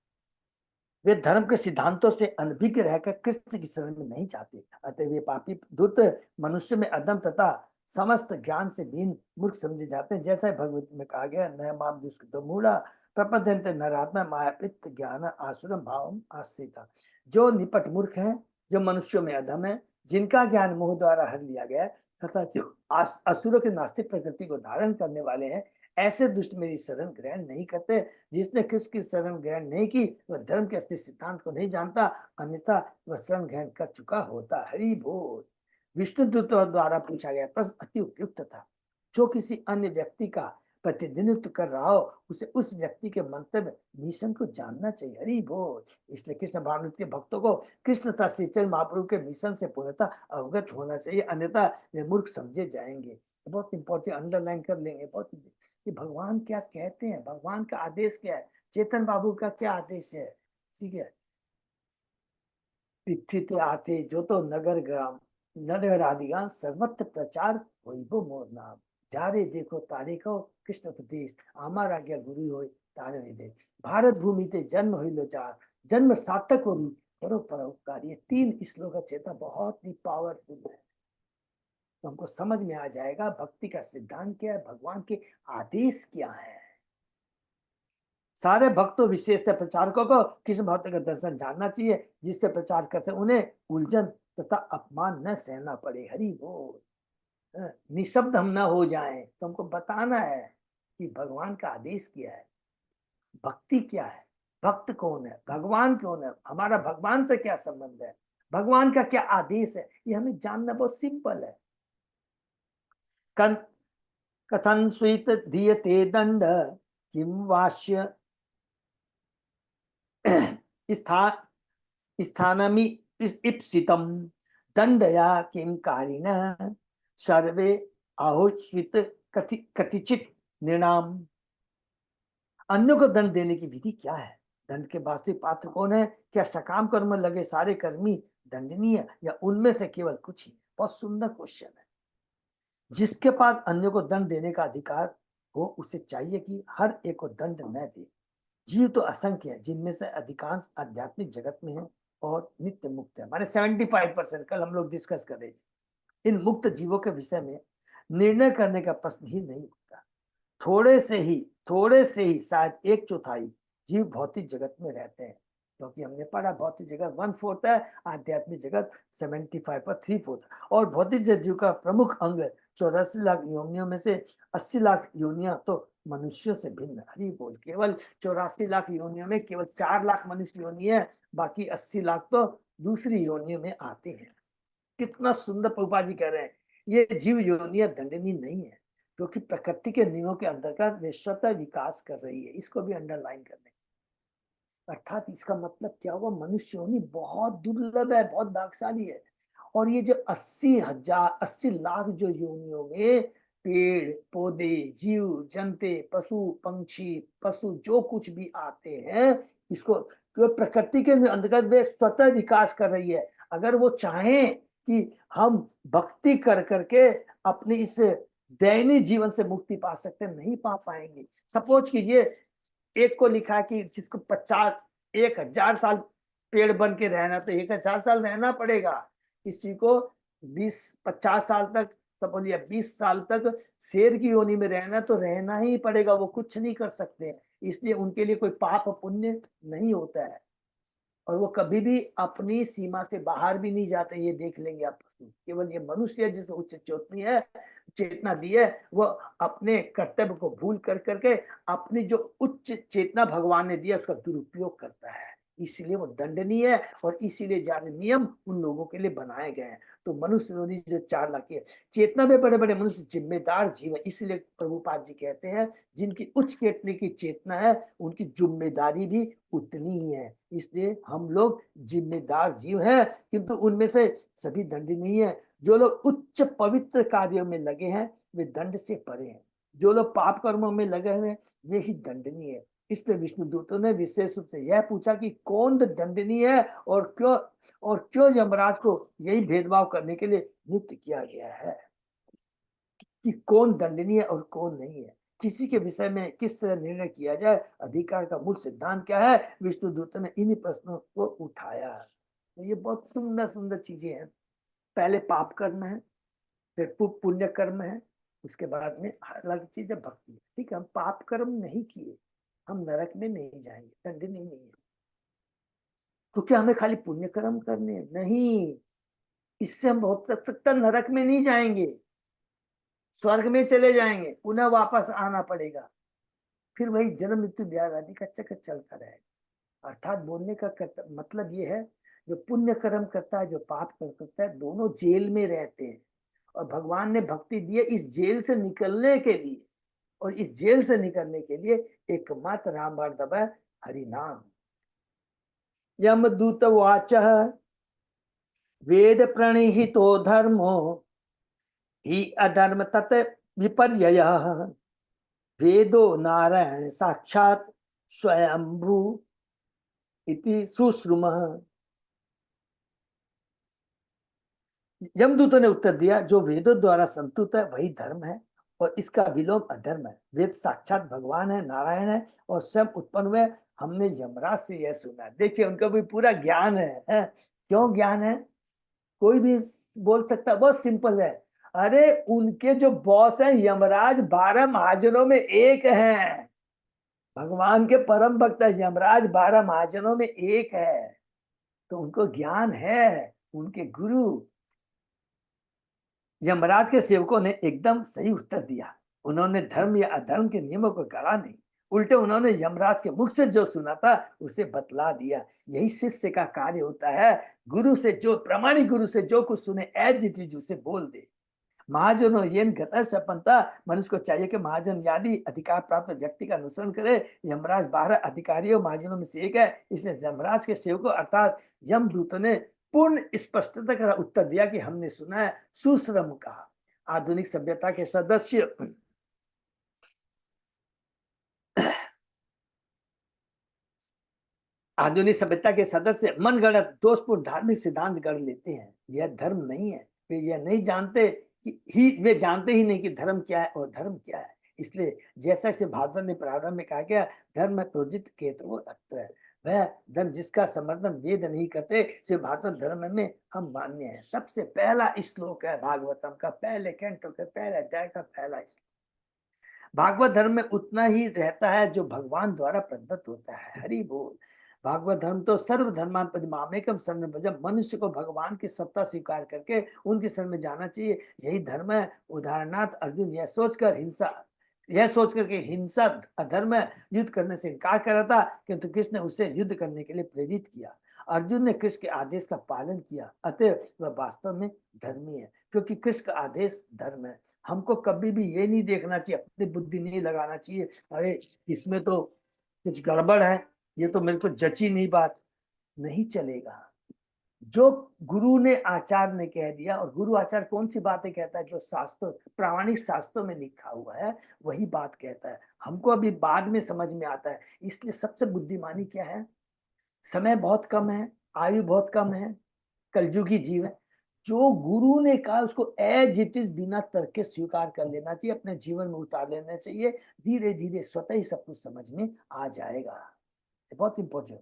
वे धर्म के सिद्धांतों से अनभिज्ञ रहकर कृष्ण की शरण में नहीं जाते। अतः वे पापी धूर्त मनुष्य में अदम तथा समस्त ज्ञान से भिन्न मूर्ख समझे जाते हैं। जैसा भगवत में कहा गया, न माम दुष्कृतो मूढ़ा प्रपद्यन्ते नरात्मा मायापित ज्ञान आसुरम भावम आश्रिता। जो निपट मूर्ख है, जो मनुष्यों में अधम है, जिनका ज्ञान मोह द्वारा हर लिया गया तथा जो असुरों की नास्तिक प्रकृति को धारण करने वाले हैं, ऐसे दुष्ट मेरी शरण ग्रहण नहीं करते। जिसने किसकी शरण ग्रहण नहीं की वह धर्म के असली सिद्धांत को नहीं जानता, अन्यथा वह शरण ग्रहण कर चुका होता। हरि बोल। विष्णु दूतों द्वारा पूछा गया प्रश्न अति उपयुक्त था। जो किसी अन्य व्यक्ति का प्रतिनिधित्व कर रहा हो, उसे उस व्यक्ति के मंतव्य मिशन को जानना चाहिए। हरि बोल। इसलिए कृष्ण भावनामृत के भक्तों को कृष्ण तथा श्री चैतन्य महाप्रभु के मिशन से पूर्णतः अवगत होना चाहिए, अन्यथा वे मूर्ख समझे जाएंगे। बहुत इंपॉर्टेंट, अंडरलाइन कर लेंगे बहुत, कि भगवान क्या कहते हैं, भगवान का आदेश क्या है, चेतन बाबू का क्या आदेश है। ठीक है, पृथ्वी आते जो तो नगर ग्राम नगर आदिगाम सर्वत्र प्रचार होइबो मोर नाम। जारे देखो तारे को कृष्ण उपदेश, आमार आज्ञा गुरु होय तारे निदेश। भारत भूमि ते जन्म होइलो चार, जन्म सार्थक हो करो परोपकार। ये 3 श्लोक चेता बहुत ही पावरफुल है। तो हमको समझ में आ जाएगा भक्ति का सिद्धांत क्या है, भगवान के आदेश क्या है। सारे भक्तों विशेषतः प्रचारकों को कृष्ण भक्त का दर्शन जानना चाहिए, जिससे प्रचार करते उन्हें उलझन तथा अपमान न सहना पड़े। हरि बोल। निशब्द हम न हो जाएं, तो हमको बताना है कि भगवान का आदेश क्या है, भक्ति क्या है, भक्त कौन है, भगवान कौन है, हमारा भगवान से क्या संबंध है, भगवान का क्या आदेश है, ये हमें जानना बहुत सिंपल है। कथन स्वीत दीयते दंड किम वाष्य स्थानमि इप्सितम दंडया किम कारिण सर्वे आहुस्वित कथिचित निर्णाम। अन्यों को दंड देने की विधि क्या है, दंड के वास्तविक पात्र कौन है, क्या सकाम कर्म में लगे सारे कर्मी दंडनीय या उनमें से केवल कुछ ही। बहुत सुंदर क्वेश्चन है। जिसके पास अन्यों को दंड देने का अधिकार हो, उसे चाहिए कि हर एक को दंड न दे। जीव तो असंख्य है, जिनमें से अधिकांश आध्यात्मिक जगत में है और नित्य मुक्त है। माने 75%, कल हम लोग डिस्कस कर रहे थे। इन मुक्त जीवों के विषय में निर्णय करने का प्रश्न ही नहीं उठता। थोड़े से ही शायद 1/4 जीव भौतिक जगत में रहते हैं, क्योंकि हमने पढ़ा भौतिक जगत 1/4 है, आध्यात्मिक जगत 75 पर 3/4। और भौतिक जीव का प्रमुख अंग 84 लाख योनियों में से 80 लाख योनियां तो मनुष्यों से भिन्न। हरि बोल। केवल 84 लाख योनियों में केवल 4 लाख मनुष्य योनि है, बाकी 80 लाख तो दूसरी योनियों में आते हैं। कितना सुंदर प्रभुपाद जी कह रहे हैं, ये जीव योनियां दंडनीय नहीं है, क्योंकि प्रकृति के नियमों के अंतर्गत वे स्वतः विकास कर रही है। इसको भी अंडरलाइन करने, अर्थात इसका मतलब क्या हुआ, मनुष्य योनि बहुत दुर्लभ है, बहुत भाग्यशाली है। और ये जो 80 लाख जो योनियों में पेड़ पौधे जीव जंते पशु पंक्षी पशु जो कुछ भी आते हैं, इसको प्रकृति के अंतर्गत वे स्वतः विकास कर रही है। अगर वो चाहें कि हम भक्ति कर करके अपने इस दैनिक जीवन से मुक्ति पा सकते, नहीं पा पाएंगे। सपोज कीजिए एक को लिखा कि जिसको 1000 साल पेड़ बन के रहना, तो 1000 साल रहना पड़ेगा। किसी को 50 साल तक, सपोज 20 साल तक शेर की योनि में रहना, तो रहना ही पड़ेगा, वो कुछ नहीं कर सकते। इसलिए उनके लिए कोई पाप पुण्य नहीं होता है, और वो कभी भी अपनी सीमा से बाहर भी नहीं जाते। ये देख लेंगे आप। केवल ये मनुष्य जिस उच्च चेतना दी है, वो अपने कर्तव्य को भूल कर करके अपनी जो उच्च चेतना भगवान ने दिया उसका दुरुपयोग करता है। इसीलिए वो दंडनीय है, और इसीलिए ज्यादा नियम उन लोगों के लिए बनाए गए हैं। तो मनुष्य विरोधी जो 4 लाख है चेतना में बड़े बड़े मनुष्य जिम्मेदार जीव है। इसलिए प्रभुपाद जी कहते हैं जिनकी उच्च चेतने की चेतना है, उनकी जिम्मेदारी भी उतनी ही है। इसलिए हम लोग जिम्मेदार जीव हैं, किंतु उनमें से सभी दंडनीय है। जो लोग उच्च पवित्र कार्यों में लगे हैं वे दंड से परे हैं, जो लोग पाप कर्मों में लगे हुए हैं वे ही दंडनीय है। इसलिए विष्णु दूतों ने विशेष रूप से यह पूछा कि कौन दंडनीय है, और क्यों यमराज को यही भेदभाव करने के लिए नियुक्त किया गया है कि कौन दंडनीय और कौन नहीं है, किसी के विषय में किस तरह निर्णय किया जाए, अधिकार का मूल सिद्धांत क्या है। विष्णु दूतों ने इन्हीं प्रश्नों को उठाया। तो ये बहुत सुंदर सुंदर चीजें हैं। पहले पाप कर्म है, फिर पुण्य कर्म है, उसके बाद में अलग चीज है भक्ति। ठीक है, हम पाप कर्म नहीं किए, हम नरक में नहीं जाएंगे, दंडनीय नहीं है। तो क्या हमें खाली पुण्य कर्म करने? नहीं, इससे हम बहुत तक नरक में नहीं जाएंगे, स्वर्ग में चले जाएंगे, पुनः वापस आना पड़ेगा, फिर वही जन्म मृत्यु व्याध आदि का चक्कर चलता रहेगा। अर्थात बोलने का मतलब ये है, जो पुण्य कर्म करता है, जो पाप कर्म करता है, दोनों जेल में रहते हैं, और भगवान ने भक्ति दी है इस जेल से निकलने के लिए। और इस जेल से निकलने के लिए एकमात्र रामबाण दबा हरि नाम। यमदूत वाच वेद प्रणिहितो धर्मो ही अधर्म तत् विपर्यय वेदो नारायण साक्षात स्वयंभू इति सुश्रुमः। यमदूतों ने उत्तर दिया, जो वेदों द्वारा संतुत है वही धर्म है और इसका विलोम अधर्म है। वेद साक्षात भगवान है, नारायण है और स्वयं उत्पन्न हुए। हमने यमराज से यह सुना। देखिए उनको भी पूरा ज्ञान है? क्यों ज्ञान है? कोई भी बोल सकता है, बहुत सिंपल है। अरे उनके जो बॉस हैं यमराज 12 महाजनों में एक हैं। भगवान के परम भक्त यमराज 12 महाजनों में एक है, तो उनको ज्ञान है। उनके गुरु यमराज के सेवकों ने एकदम सही उत्तर दिया। उन्होंने धर्म या अधर्म के नियमों को गढ़ा नहीं, उल्टे उन्होंने यमराज के मुख से जो सुना था उसे बतला दिया। यही शिष्य का कार्य होता है। गुरु से जो प्रामाणिक गुरु से जो कुछ सुने एज इट इज उसे बोल दे। महाजनों ये गतर सपनता। मनुष्य को चाहिए कि महाजन यानी अधिकार प्राप्त व्यक्ति का अनुसरण करे। यमराज 12 अधिकारियों महाजनों में से एक है, इसलिए यमराज के सेवकों अर्थात यमदूतों ने पूर्ण स्पष्टता का उत्तर दिया कि हमने सुना है। सुश्रम कहा, आधुनिक सभ्यता के सदस्य आधुनिक सभ्यता के सदस्य मनगढ़ंत दोषपूर्ण धार्मिक सिद्धांत गढ़ लेते हैं। यह धर्म नहीं है। वे यह नहीं जानते वे जानते ही नहीं कि धर्म क्या है और धर्म क्या है। इसलिए जैसा से भागवत में प्रारंभ में कहा गया, धर्म प्रोजित केतु अत्र है। वह धर्म जिसका समर्थन वेद नहीं करते, सिर्फ भागवत धर्म में हम मान्य हैं। सबसे पहला श्लोक है भागवतम का, पहले कैंटो के पहले अध्याय का पहला श्लोक। भागवत धर्म में उतना ही रहता है जो भगवान द्वारा प्रदत्त होता है। हरि बोल। भागवत धर्म तो सर्व धर्मान पदमामेकम शरण भजम। मनुष्य को भगवान की सत्ता स्वीकार करके उनके शरण में जाना चाहिए, यही धर्म है। उदाहरणार्थ अर्जुन यह सोचकर कि हिंसा अधर्म है, युद्ध करने से इनकार कर रहा था, किंतु कृष्ण ने उसे युद्ध करने के लिए प्रेरित किया। अर्जुन ने कृष्ण के आदेश का पालन किया, अतः वह वास्तव में धर्मी है, क्योंकि कृष्ण का आदेश धर्म है। हमको कभी भी ये नहीं देखना चाहिए, अपनी बुद्धि नहीं लगाना चाहिए, अरे इसमें तो कुछ गड़बड़ है, ये तो मेरे को जची नहीं बात, नहीं चलेगा। जो गुरु ने आचार्य ने कह दिया, और गुरु आचार्य कौन सी बातें कहता है? जो शास्त्र प्रामाणिक शास्त्रों में लिखा हुआ है वही बात कहता है। हमको अभी बाद में समझ में आता है। इसलिए सबसे बुद्धिमानी क्या है? समय बहुत कम है, आयु बहुत कम है, कलयुगी जीव है। जो गुरु ने कहा उसको एज इट इज बिना तर्क के स्वीकार कर लेना चाहिए, अपने जीवन में उतार लेना चाहिए। धीरे धीरे स्वतः ही सब कुछ समझ में आ जाएगा। बहुत इंपॉर्टेंट।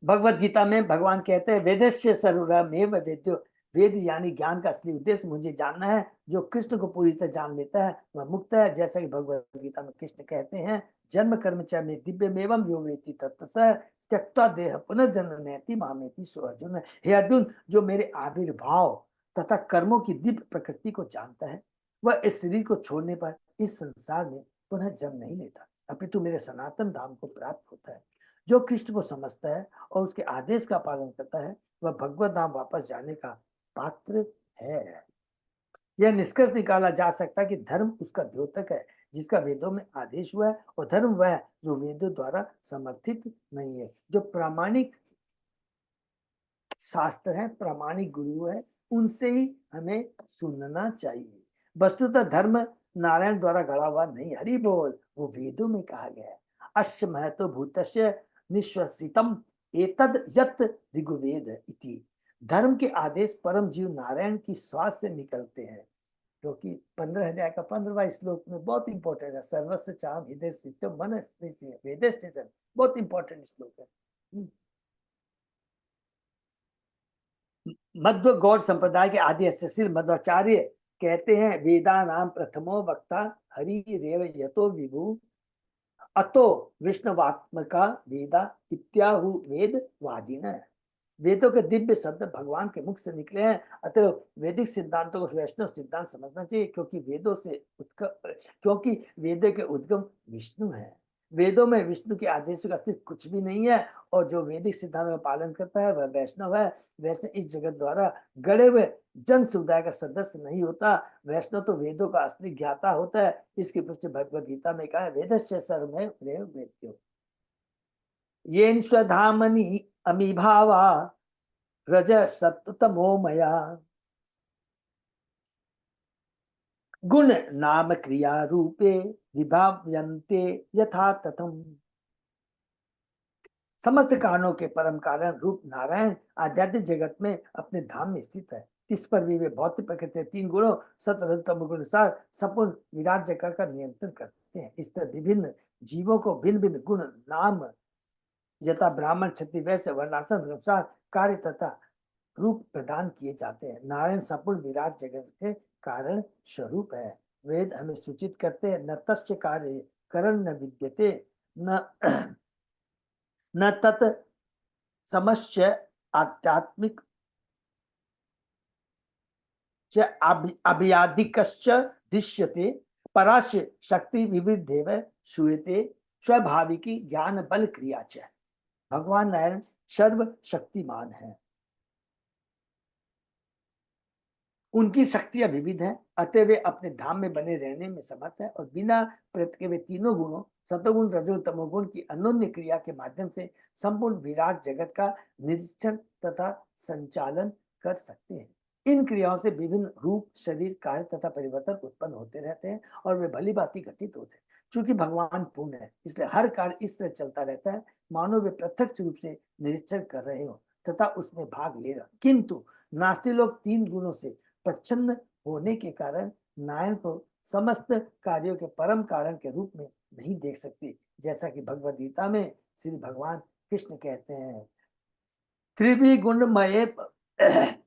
भगवत गीता में भगवान कहते हैं, वेदस्य सर्वमेव वेद्यो। वेद यानी ज्ञान का असली उद्देश्य मुझे जानना है। जो कृष्ण को पूरी तरह जान लेता है वह मुक्त है। जैसा कि भगवत गीता में कृष्ण कहते हैं, जन्म कर्म च में दिव्यमेवं यो वेत्ति तत्त्वतः त्यक्त्वा देह पुनर्जन्म नैति मामेति सो अर्जुन। हे अर्जुन, जो मेरे आविर्भाव तथा कर्मों की दिव्य प्रकृति को जानता है, वह इस शरीर को छोड़ने पर इस संसार में पुनः जन्म नहीं लेता, अपितु मेरे सनातन धाम को प्राप्त होता है। जो कृष्ण को समझता है और उसके आदेश का पालन करता है, वह भगवत धाम वापस जाने का पात्र है। यह निष्कर्ष निकाला जा सकता है कि धर्म उसका द्योतक है जिसका वेदों में आदेश हुआ है, और धर्म वह जो वेदों द्वारा समर्थित नहीं है। जो प्रामाणिक शास्त्र है, प्रामाणिक गुरु है, उनसे ही हमें सुनना चाहिए। वस्तुतः धर्म नारायण द्वारा गढ़ा हुआ नहीं, हरि बोल, वो वेदों में कहा गया है। अश्य महतो भूतस्य निश्वसितम एतद यत् ऋग्वेद इति। धर्म के आदेश परम जीव नारायण की श्वास से निकलते हैं, क्योंकि 15 अध्याय का 15वां श्लोक में बहुत इंपॉर्टेंट है। सर्वस्व चाम हृदय सिस्टम मन वेदस्य, बहुत इंपॉर्टेंट श्लोक है। मध्व गौड़ संप्रदाय के आदि श्री मध्वाचार्य कहते हैं, वेदा नाम प्रथमो वक्ता हरि रेव यतो विभु अतो विष्णुवात्मका वेदा इत्याहु वेद वादिन। वेदों के दिव्य शब्द भगवान के मुख से निकले हैं, अतः वैदिक सिद्धांतों को वैष्णव सिद्धांत समझना चाहिए, क्योंकि वेदों के उद्गम विष्णु है। वेदों में विष्णु के आदेशों का अतिरिक्त कुछ भी नहीं है, और जो वैदिक सिद्धांत का पालन करता है वह वैष्णव है। वैष्णव इस जगत द्वारा गढ़े हुए जन समुदाय का सदस्य नहीं होता। वैष्णव तो वेदों का असली ज्ञाता होता है। इसकी पुष्टि भगवद गीता में कहा है, वेदस्य सर्वमेव प्रेम वेद्यो येन स्वधामनि अमीभावा रज सत्तमो मया गुण नाम क्रिया रूपे विभाव्यन्ते यथा तथम। समस्त कारणों के परम कारण रूप नारायण आध्यात्मिक जगत में अपने धाम में स्थित है। इस पर भी वे भौतिक प्रकृति तीन गुणों सत्व तम गुण अनुसार संपूर्ण विराट जगत का नियंत्रण करते हैं। इस तरह विभिन्न जीवों को भिन्न भिन्न गुण नाम यथा ब्राह्मण क्षत्रिय वैश्य वर्णाश्रम अनुसार कार्य तथा रूप प्रदान किए जाते हैं। नारायण संपूर्ण विराट जगत के कारण स्वरूप है। वेद हमें सूचित करते हैं, न तस्य कार्य करण न विद्यते न न तत् समश्च आध्यात्मिक च अभियादिकश्च दृश्यते परास्य शक्ति विविधेव श्रूयते स्वाभाविकी ज्ञान बल क्रिया च। भगवान नारायण सर्व शक्तिमान है, उनकी शक्तियां विविध है, अतः वे अपने धाम में बने रहने में समर्थ है और बिना प्रयत्न के वे तीनों गुणों सतोगुण रजो तमोगुण की अनोन्य क्रिया के माध्यम से संपूर्ण विराट जगत का निरीक्षण तथा संचालन कर सकते हैं। इन क्रियाओं से विभिन्न रूप शरीर कार्य तथा परिवर्तन उत्पन्न होते रहते हैं और वे भली भांति घटित होते हैं। चूंकि भगवान पूर्ण है, इसलिए हर कार्य इस तरह चलता रहता है मानो वे प्रत्यक्ष रूप से निरीक्षण कर रहे हो तथा उसमें भाग ले रहे। किंतु नास्तिक लोग तीन गुणों से प्रच्छन्न होने के कारण नारायण को समस्त कार्यों के परम कारण के रूप में नहीं देख सकते। जैसा कि भगवद गीता में श्री भगवान कृष्ण कहते हैं, त्रिवी गुण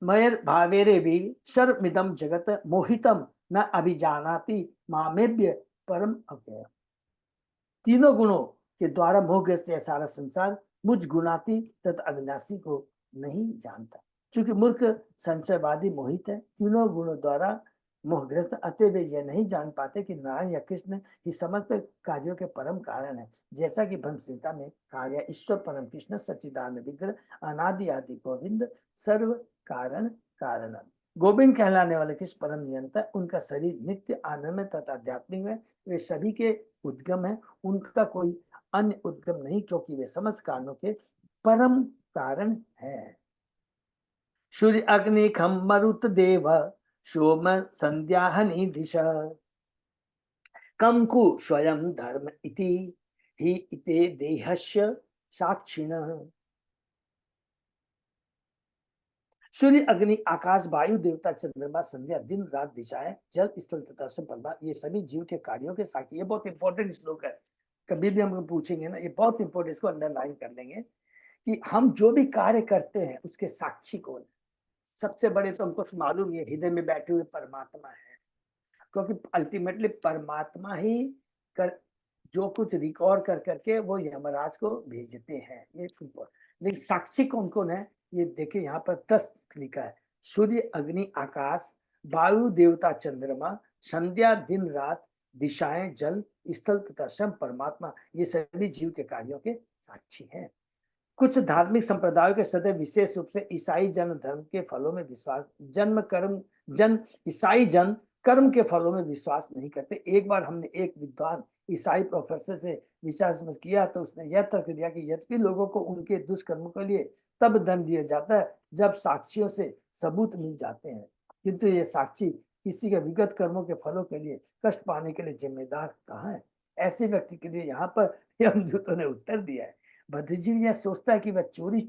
मयर भावेरे भी सर्वमिदम जगत मोहितम न अभिजानाति मामेभ्य परम अव्यय। तीनों गुणों के द्वारा मोहग्रस्त यह सारा संसार मुझ गुणाती तथा अविनाशी को नहीं जानता। चूंकि मूर्ख संशयवादी मोहित है तीनों गुणों द्वारा मोहग्रस्त, अतः वे यह नहीं जान पाते कि नारायण या कृष्ण ही समस्त कार्यों के परम कारण है। जैसा कि ब्रह्म संहिता में कहा गया, ईश्वर परम कृष्ण सच्चिदानंद विग्रह अनादि आदि गोविंद सर्व कारण कारण। गोविंद कहलाने वाले कृष्ण परम नियंता, उनका शरीर नित्य आनंद तथा आध्यात्मिक है। वे सभी के उद्गम है, उनका कोई अन्य उद्गम नहीं, क्योंकि वे समस्त कारणों के परम कारण है। सूर्य अग्नि खम मरुत देव सोम संध्या हनि दिशा कंकु स्वयं धर्म इति ही इते देहस्य साक्षिणः। सूर्य अग्नि आकाश वायु देवता चंद्रमा संध्या दिन रात दिशाएं जल स्थल तथा परमात्मा, ये सभी जीव के कार्यों के साक्षी। ये बहुत इंपॉर्टेंट श्लोक है, कभी भी हम पूछेंगे ना, ये बहुत इंपॉर्टेंट, इसको अंडरलाइन कर लेंगे कि हम जो भी कार्य करते हैं उसके साक्षी कौन है। सबसे बड़े तो हमको मालूम ये हृदय में बैठे हुए परमात्मा है, क्योंकि अल्टीमेटली परमात्मा ही कर जो कुछ रिकॉर्ड कर करके वो यमराज को भेजते हैं। ये लेकिन साक्षी कौन कौन है ये देखिए, यहाँ पर 10 लिखा है, सूर्य अग्नि आकाश वायु देवता चंद्रमा संध्या दिन रात दिशाएं जल स्थल तथा स्वयं परमात्मा, ये सभी जीव के कार्यों के साक्षी हैं। कुछ धार्मिक संप्रदायों के सदैव विशेष रूप से ईसाई जन धर्म के फलों में विश्वास ईसाई जन कर्म के फलों में विश्वास नहीं करते। एक बार हमने एक विद्वान ईसाई प्रोफेसर से विचार समझ किया तो उसने यह तर्क दिया कि यद्यपि लोगों को उनके दुष्कर्मों के लिए तब दंड दिया जाता है जब साक्षियों से सबूत मिल जाते हैं, किंतु ये साक्षी किसी के विगत कर्मों के फलों के लिए कष्ट पाने के लिए जिम्मेदार कहाँ है। ऐसे व्यक्ति के लिए यहाँ पर यमदूतों ने उत्तर दिया है, बुद्धिजीवी यह सोचता है कि वह चोरी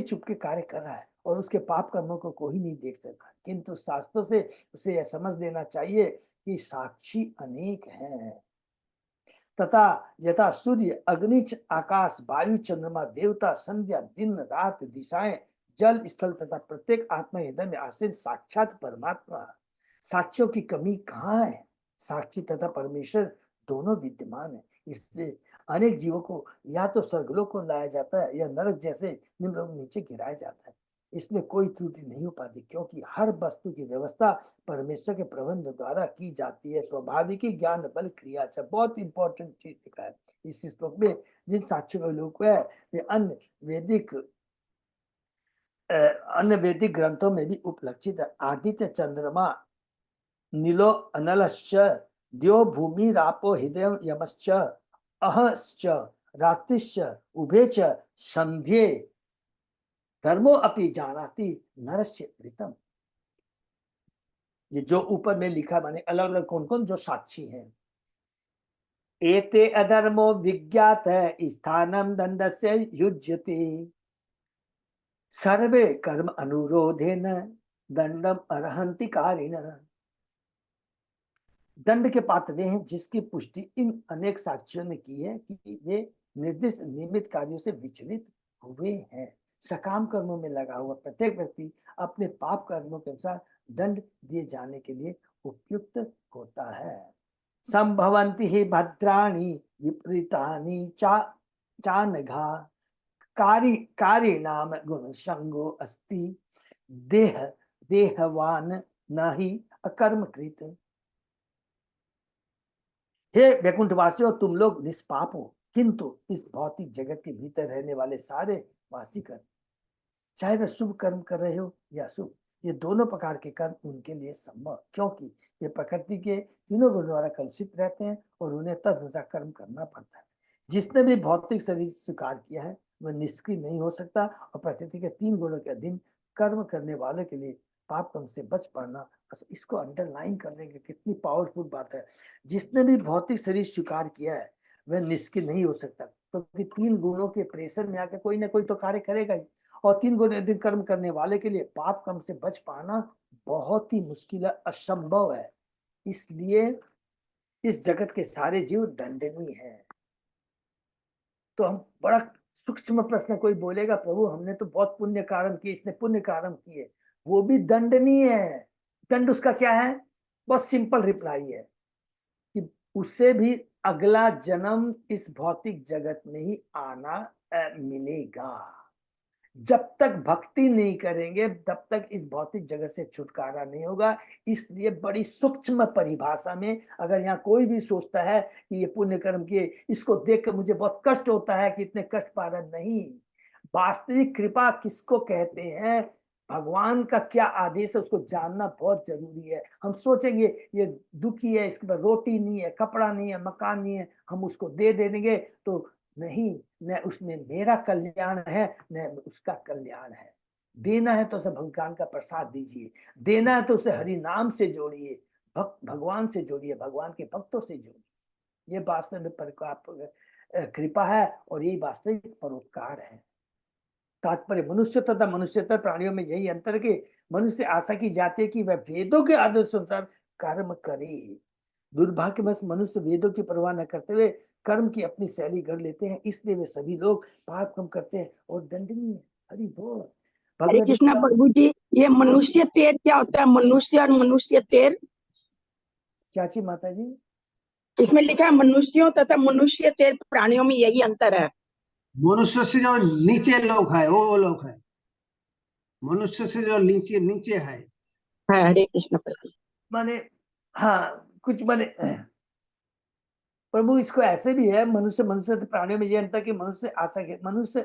चुप के कार्य कर रहा है और उसके पाप कर्मों को कोई नहीं देख सकता, किंतु शास्त्रों से उसे यह समझ लेना चाहिए कि साक्षी अनेक हैं तथा यथा सूर्य अग्नि आकाश वायु चंद्रमा देवता संध्या दिन रात दिशाएं जल स्थल तथा प्रत्येक आत्मा हृदय में आश्रित साक्षात परमात्मा। साक्षियों की कमी कहाँ है। साक्षी तथा परमेश्वर दोनों विद्यमान है, इसलिए अनेक जीवों को या तो स्वर्गलोक को लाया जाता है या नरक जैसे निम्न नीचे गिराया जाता है। इसमें कोई त्रुटि नहीं हो पाती, क्योंकि हर वस्तु की व्यवस्था परमेश्वर के प्रबंध द्वारा की जाती है। स्वाभाविक ही ज्ञान बल क्रिया च, बहुत इंपॉर्टेंट चीज लिखा है इस श्लोक में। जिन साक्ष्यों का लोग है वे अन्य वैदिक ग्रंथों में भी उपलक्षित है। आदित्य चंद्रमा नीलो अनलश्च द्यो भूमि रापो हृदय यमश्च अहश्च रात्रिश्च उभे च संध्ये धर्मो अपि जानाति नरस्य ऋतम। ये जो ऊपर में लिखा माने अलग अलग कौन कौन जो साक्षी हैं। एते अधर्मो विज्ञात स्थानम दंडस्य युज्यते सर्वे कर्म अनुरोधेन दंडम अर्हन्ति कारिणः। दंड के पात्र वे हैं जिसकी पुष्टि इन अनेक साक्षियों ने की है कि वे निर्दिष्ट नियमित कार्यों से विचलित हुए हैं। सकाम कर्मों में लगा हुआ प्रत्येक व्यक्ति अपने पाप कर्मों के अनुसार दंड दिए जाने के लिए उपयुक्त होता है। संभवन्ति ही भद्राणि विपरीतानि चानघा कार्य नाम गुण संगो अस्ति देहवान न ही अकर्मकृत। हे वैकुंठवासियों, तुम लोग निष्पाप हो, किंतु इस भौतिक जगत के भीतर रहने वाले सारे वासी कर्म, चाहे वे शुभ कर्म कर रहे हो या अशुभ, ये दोनों प्रकार के कर्म उनके लिए संभव, क्योंकि ये प्रकृति के तीनों गुणों द्वारा कलुषित रहते हैं और उन्हें तदनुसार कर्म करना पड़ता है। जिसने भी भौतिक शरीर स्वीकार किया है वह निष्क्रिय नहीं हो सकता और प्रकृति के तीन गुणों के अधीन कर्म करने वाले के लिए पाप कर्म से बच पड़ना। इसको अंडरलाइन करने की कितनी पावरफुल बात है। जिसने भी भौतिक शरीर स्वीकार किया है वह निष्क्रिय नहीं हो सकता, क्योंकि तीन गुणों के प्रेशर में आकर कोई ना कोई तो कार्य करेगा ही, और तीन गुण अधिक कर्म करने वाले के लिए पाप कर्म से बच पाना बहुत ही मुश्किल है, असंभव है। इसलिए इस जगत के सारे जीव दंडनीय है। तो हम बड़ा सूक्ष्म प्रश्न, कोई बोलेगा प्रभु हमने तो बहुत पुण्य कर्म किए, इसने पुण्य कर्म किए, वो भी दंडनीय है। दंड उसका क्या है? बहुत सिंपल रिप्लाई है कि उसे भी अगला जन्म इस भौतिक जगत में ही आना मिलेगा। जब तक भक्ति नहीं करेंगे तब तक इस भौतिक जगत से छुटकारा नहीं होगा। इसलिए बड़ी सूक्ष्म परिभाषा में अगर यहाँ कोई भी सोचता है कि ये पुण्य कर्म किए, इसको देख कर मुझे बहुत कष्ट होता है कि इतने कष्ट पा रहा, नहीं। वास्तविक कृपा किसको कहते हैं, भगवान का क्या आदेश है उसको जानना बहुत जरूरी है। हम सोचेंगे ये दुखी है, इसके पास रोटी नहीं है, कपड़ा नहीं है, मकान नहीं है, हम उसको दे देंगे, तो नहीं, न उसमें मेरा कल्याण है न उसका कल्याण है। देना है तो उसे भगवान का प्रसाद दीजिए, देना है तो उसे हरि नाम से जोड़िए, भगवान से जोड़िए, भगवान के भक्तों से जोड़िए। ये वास्तव में कृपा है और यही वास्तविक परोपकार है। तात्पर्य मनुष्य तथा मनुष्यतर प्राणियों में यही अंतर है कि मनुष्य आशा की जाती है कि वह वेदों के आदेश अनुसार कर्म करे। दुर्भाग्यवश मनुष्य वेदों की परवाह न करते हुए कर्म की अपनी शैली गढ़ लेते हैं, इसलिए वे सभी लोग पाप कर्म करते हैं और दंडनीय है। हरि बोल। हरे कृष्णा प्रभु जी, ये मनुष्य तेर क्या होता है? मनुष्य और मनुष्य तेर क्या चीज माता जी? इसमें लिखा है मनुष्यों तथा मनुष्य तेर प्राणियों में यही अंतर है। मनुष्य से जो नीचे लोग है वो लोग है, मनुष्य से जो नीचे नीचे है। हरे कृष्ण प्रभु। माने हाँ, कुछ माने प्रभु इसको ऐसे भी है, मनुष्य मनुष्य प्राणियों में ये अंतर कि मनुष्य आशा के मनुष्य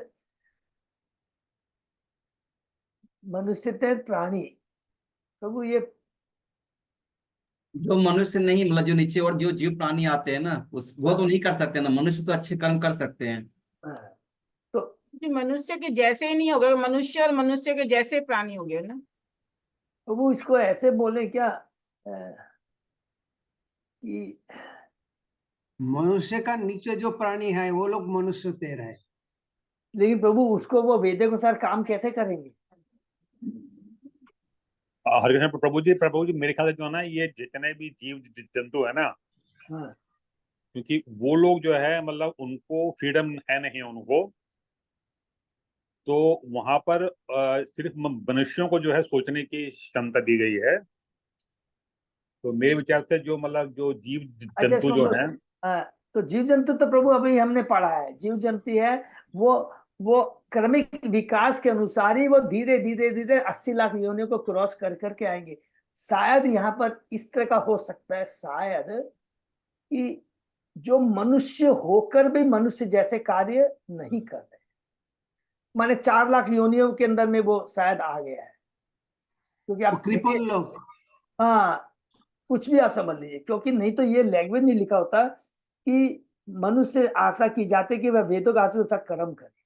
प्राणी, प्रभु ये जो मनुष्य नहीं, मतलब जो नीचे और जो जीव प्राणी आते हैं ना, उस वो तो नहीं कर सकते ना। मनुष्य तो अच्छे कर्म कर सकते हैं। तो मनुष्य के जैसे ही नहीं होगा, मनुष्य और मनुष्य के जैसे प्राणी हो गए ना। प्रभु इसको ऐसे बोले क्या कि मनुष्य का नीचे जो प्राणी है वो लोग मनुष्य तेर है। लेकिन प्रभु उसको वो वेदों के अनुसार काम कैसे करेंगे? हरिकृष्ण प्रभु जी मेरे ख्याल से जो है ना, ये जितने भी जीव जंतु है ना, हाँ। क्योंकि वो लोग जो है मतलब उनको फ्रीडम है नहीं उनको, तो वहां पर सिर्फ मनुष्यों को जो है सोचने की क्षमता दी गई है। तो मेरे विचार से जो मतलब जो जीव जंतु जो है, तो जीव जंतु तो प्रभु अभी हमने पढ़ा है, जीव जंतु है वो वो क्रमिक विकास के अनुसार ही वो धीरे धीरे धीरे 80 लाख योनियों को क्रॉस कर करके आएंगे। शायद यहाँ पर इस तरह का हो सकता है, शायद कि जो मनुष्य होकर भी मनुष्य जैसे कार्य नहीं कर रहे, माने 4 लाख योनियों के अंदर में वो शायद आ गया है, क्योंकि आप कृपल देखिए, लोग, हाँ कुछ भी आप समझ लीजिए, क्योंकि नहीं तो ये लैंग्वेज नहीं लिखा होता कि मनुष्य आशा की जाती कि वह वेदों का आचरण कर्म करे।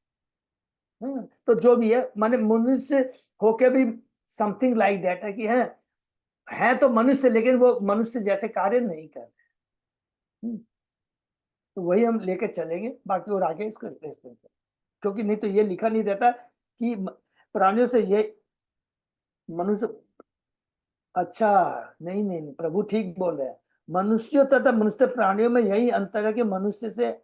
तो जो भी है, माने मनुष्य होके भी समथिंग लाइक दैट है कि है तो मनुष्य, लेकिन वो मनुष्य जैसे कार्य नहीं कर रहे। तो वही हम लेके चलेंगे, बाकी और आगे इसको रिप्लेस करेंगे, क्योंकि नहीं तो ये लिखा नहीं रहता कि प्राणियों से ये मनुष्य, अच्छा नहीं नहीं नहीं, प्रभु ठीक बोल रहे हैं। मनुष्य तथा मनुष्य प्राणियों में यही अंतर है कि मनुष्य से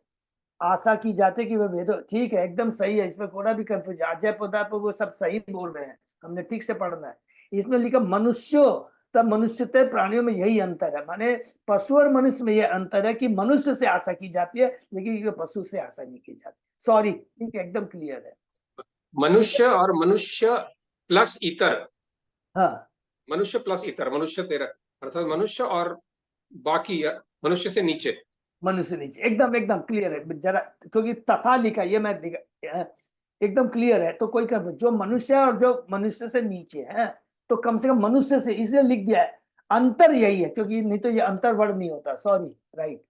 आशा की जाती कि वह वेदों, ठीक है, एकदम सही है, इसमें थोड़ा भी कंफ्यूजन, अजय पदार्थ वो सब सही बोल रहे हैं, हमने ठीक से पढ़ना है। इसमें लिखा मनुष्यों तब मनुष्य तथा प्राणियों में यही अंतर है, माने पशु और मनुष्य में यह अंतर है कि मनुष्य से आशा की जाती है, लेकिन ये पशु से आशा नहीं की जाती। सॉरी, ठीक है, एकदम क्लियर है। मनुष्य और मनुष्य प्लस इतर, हाँ मनुष्य प्लस इतर, मनुष्य 13, अर्थात मनुष्य और बाकी मनुष्य से नीचे। मनुष्य नीचे, एकदम एकदम क्लियर है जरा, क्योंकि तथा लिखा ये मैं एकदम क्लियर है, तो कोई कर, जो मनुष्य है और जो मनुष्य से नीचे है, तो कम से कम मनुष्य से इसलिए लिख दिया है। अंतर यही है, क्योंकि नहीं तो ये अंतर वर्ड नहीं होता, सॉरी, राइट,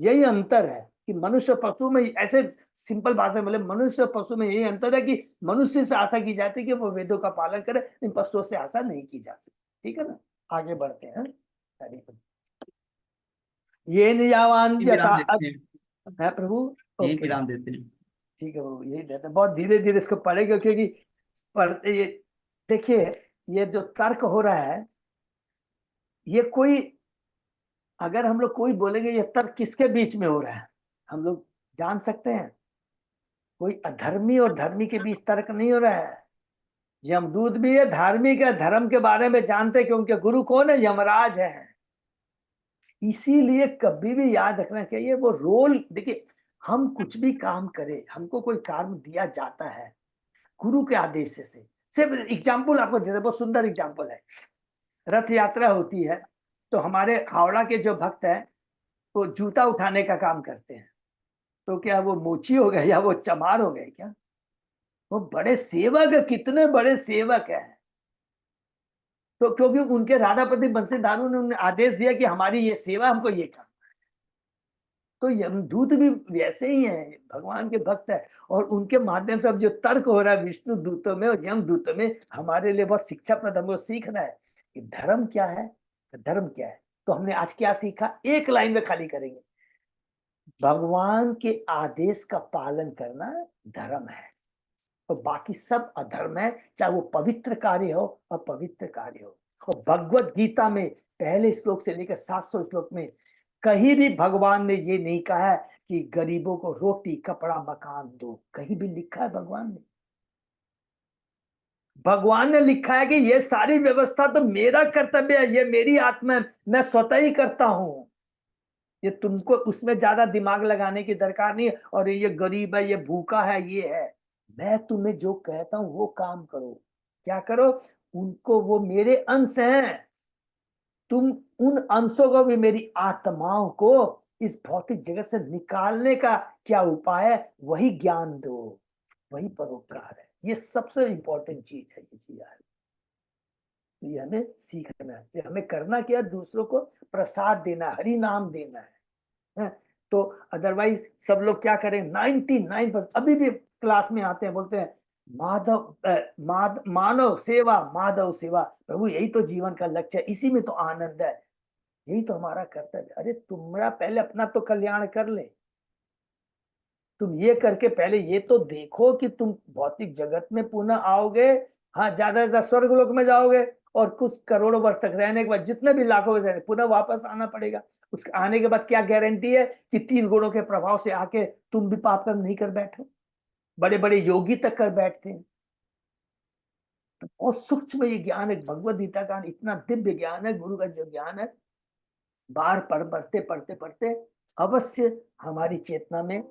यही अंतर है कि मनुष्य पशु में, ऐसे सिंपल भाषा में बोले, मनुष्य पशु में यही अंतर है कि मनुष्य से आशा की जाती है कि वो वेदों का पालन करे, इन पशुओं से आशा नहीं की जा सकती। ठीक है ना, आगे बढ़ते हैं। ये नियावान विराम देते हैं, है प्रभु, यही ओके विराम देते हैं। ठीक है प्रभु, यही देते हैं, बहुत धीरे धीरे इसको पढ़ेगा, क्योंकि पढ़ते ये देखिए, ये जो तर्क हो रहा है, ये कोई, अगर हम लोग कोई बोलेंगे ये तर्क किसके बीच में हो रहा है, हम लोग जान सकते हैं? कोई अधर्मी और धर्मी के बीच तर्क नहीं हो रहा है। यमदूत भी है, धार्मिक है, धर्म के बारे में जानते हैं कि उनके गुरु कौन है, यमराज है। इसीलिए कभी भी याद रखना चाहिए वो रोल, देखिए हम कुछ भी काम करें, हमको कोई काम दिया जाता है गुरु के आदेश से। सिर्फ एग्जाम्पल आपको दे रहे, बहुत सुंदर एग्जाम्पल है। रथ यात्रा होती है, तो हमारे हावड़ा के जो भक्त हैं वो जूता उठाने का काम करते हैं, तो क्या वो मोची हो गए या वो चमार हो गए क्या? वो बड़े सेवक है, कितने बड़े सेवक हैं। तो क्योंकि उनके राधापति बंसीधारू ने उन्हें आदेश दिया कि हमारी ये सेवा, हमको ये काम। तो यमदूत भी वैसे ही हैं, भगवान के भक्त है, और उनके माध्यम से अब जो तर्क हो रहा है विष्णु दूतों में और यम दूतों में, हमारे लिए बहुत शिक्षाप्रद, हमको सीखना है कि धर्म क्या है, धर्म क्या है। तो हमने आज क्या सीखा, एक लाइन में खाली करेंगे, भगवान के आदेश का पालन करना धर्म है, और बाकी सब अधर्म है, चाहे वो पवित्र कार्य हो और पवित्र कार्य हो। और भगवत गीता में पहले श्लोक से लेकर 700 श्लोक में कहीं भी भगवान ने ये नहीं कहा है कि गरीबों को रोटी कपड़ा मकान दो, कहीं भी लिखा है भगवान ने? भगवान ने लिखा है कि ये सारी व्यवस्था तो मेरा कर्तव्य है, ये मेरी आत्मा है, मैं स्वतः ही करता हूं, ये तुमको उसमें ज्यादा दिमाग लगाने की दरकार नहीं है। और ये गरीब है, ये भूखा है, ये है, मैं तुम्हें जो कहता हूं वो काम करो। क्या करो? उनको, वो मेरे अंश हैं, तुम उन अंशों को भी, मेरी आत्माओं को इस भौतिक जगत से निकालने का क्या उपाय है, वही ज्ञान दो, वही परोपकार है। ये सबसे इंपॉर्टेंट चीज है, ये चीज है, ये हमें सीखना है। हमें करना क्या, दूसरों को प्रसाद देना, हरि नाम देना है। तो अदरवाइज सब लोग क्या करें, 99% अभी भी क्लास में आते हैं, बोलते हैं मानव सेवा, माधव सेवा। प्रभु यही तो जीवन का लक्ष्य है, इसी में तो आनंद है, यही तो हमारा कर्तव्य। अरे तुम्हारा पहले अपना तो कल्याण कर ले, तुम ये करके पहले ये तो देखो कि तुम भौतिक जगत में पुनः आओगे, हाँ ज्यादा से ज्यादा स्वर्ग लोक में जाओगे, और कुछ करोड़ों वर्ष तक रहने के बाद, जितने भी लाखों वर्ष रहने, पुनः वापस आना पड़ेगा। उस आने के बाद क्या गारंटी है कि 3 गुणों के प्रभाव से आके तुम भी पाप कर्म नहीं कर बैठो? बड़े बड़े योगी तक कर बैठते हैं। तो बहुत सूक्ष्म ये ज्ञान है, भगवद गीता का इतना दिव्य ज्ञान है, गुरु का जो ज्ञान है, बार पढ़ते पढ़ते पढ़ते अवश्य हमारी चेतना में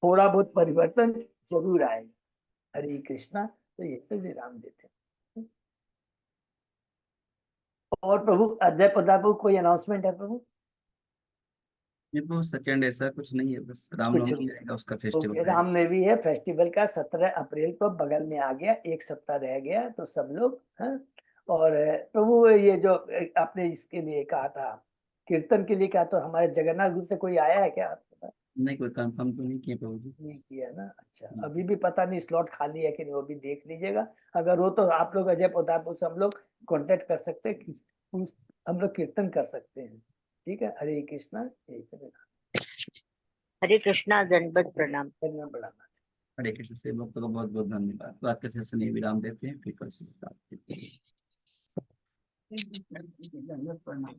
थोड़ा बहुत परिवर्तन जरूर आएगा। हरे कृष्णा, तो ये तो विराम देते हैं। और प्रभु अध्याय प्रभु कोई अनाउंसमेंट है प्रभु? ये तो सेकंड ऐसा कुछ नहीं है, बस कुछ रामनवमी नहीं। आएगा, उसका ओके, फेस्टिवल रामनवमी है, फेस्टिवल का 17 अप्रैल को बगल में आ गया, एक सप्ताह रह गया, तो सब लोग हैं। और प्रभु ये जो आपने इसके लिए कहा था, कीर्तन के लिए कहा, तो हमारे जगन्नाथ ग्रुप से कोई आया है क्या आपके पास? नहीं, कोई कंफर्म तो नहीं किया प्रभु जी। नहीं किया ना, अच्छा। अभी भी पता नहीं स्लॉट खाली है कि नहीं, वो भी देख लीजिएगा। अगर हो तो आप लोग अजय प्रताप से हम लोग कांटेक्ट कर सकते हैं, हम लोग कीर्तन कर सकते हैं। ठीक है, हरे कृष्णा, हरे कृष्णा, दंडवत प्रणाम। बड़ा हरे कृष्ण से भक्तों का बहुत बहुत धन्यवाद। तो आज के सेशन में विराम देते हैं, फिर कल से स्टार्ट करते हैं। धन्यवाद, प्रणाम।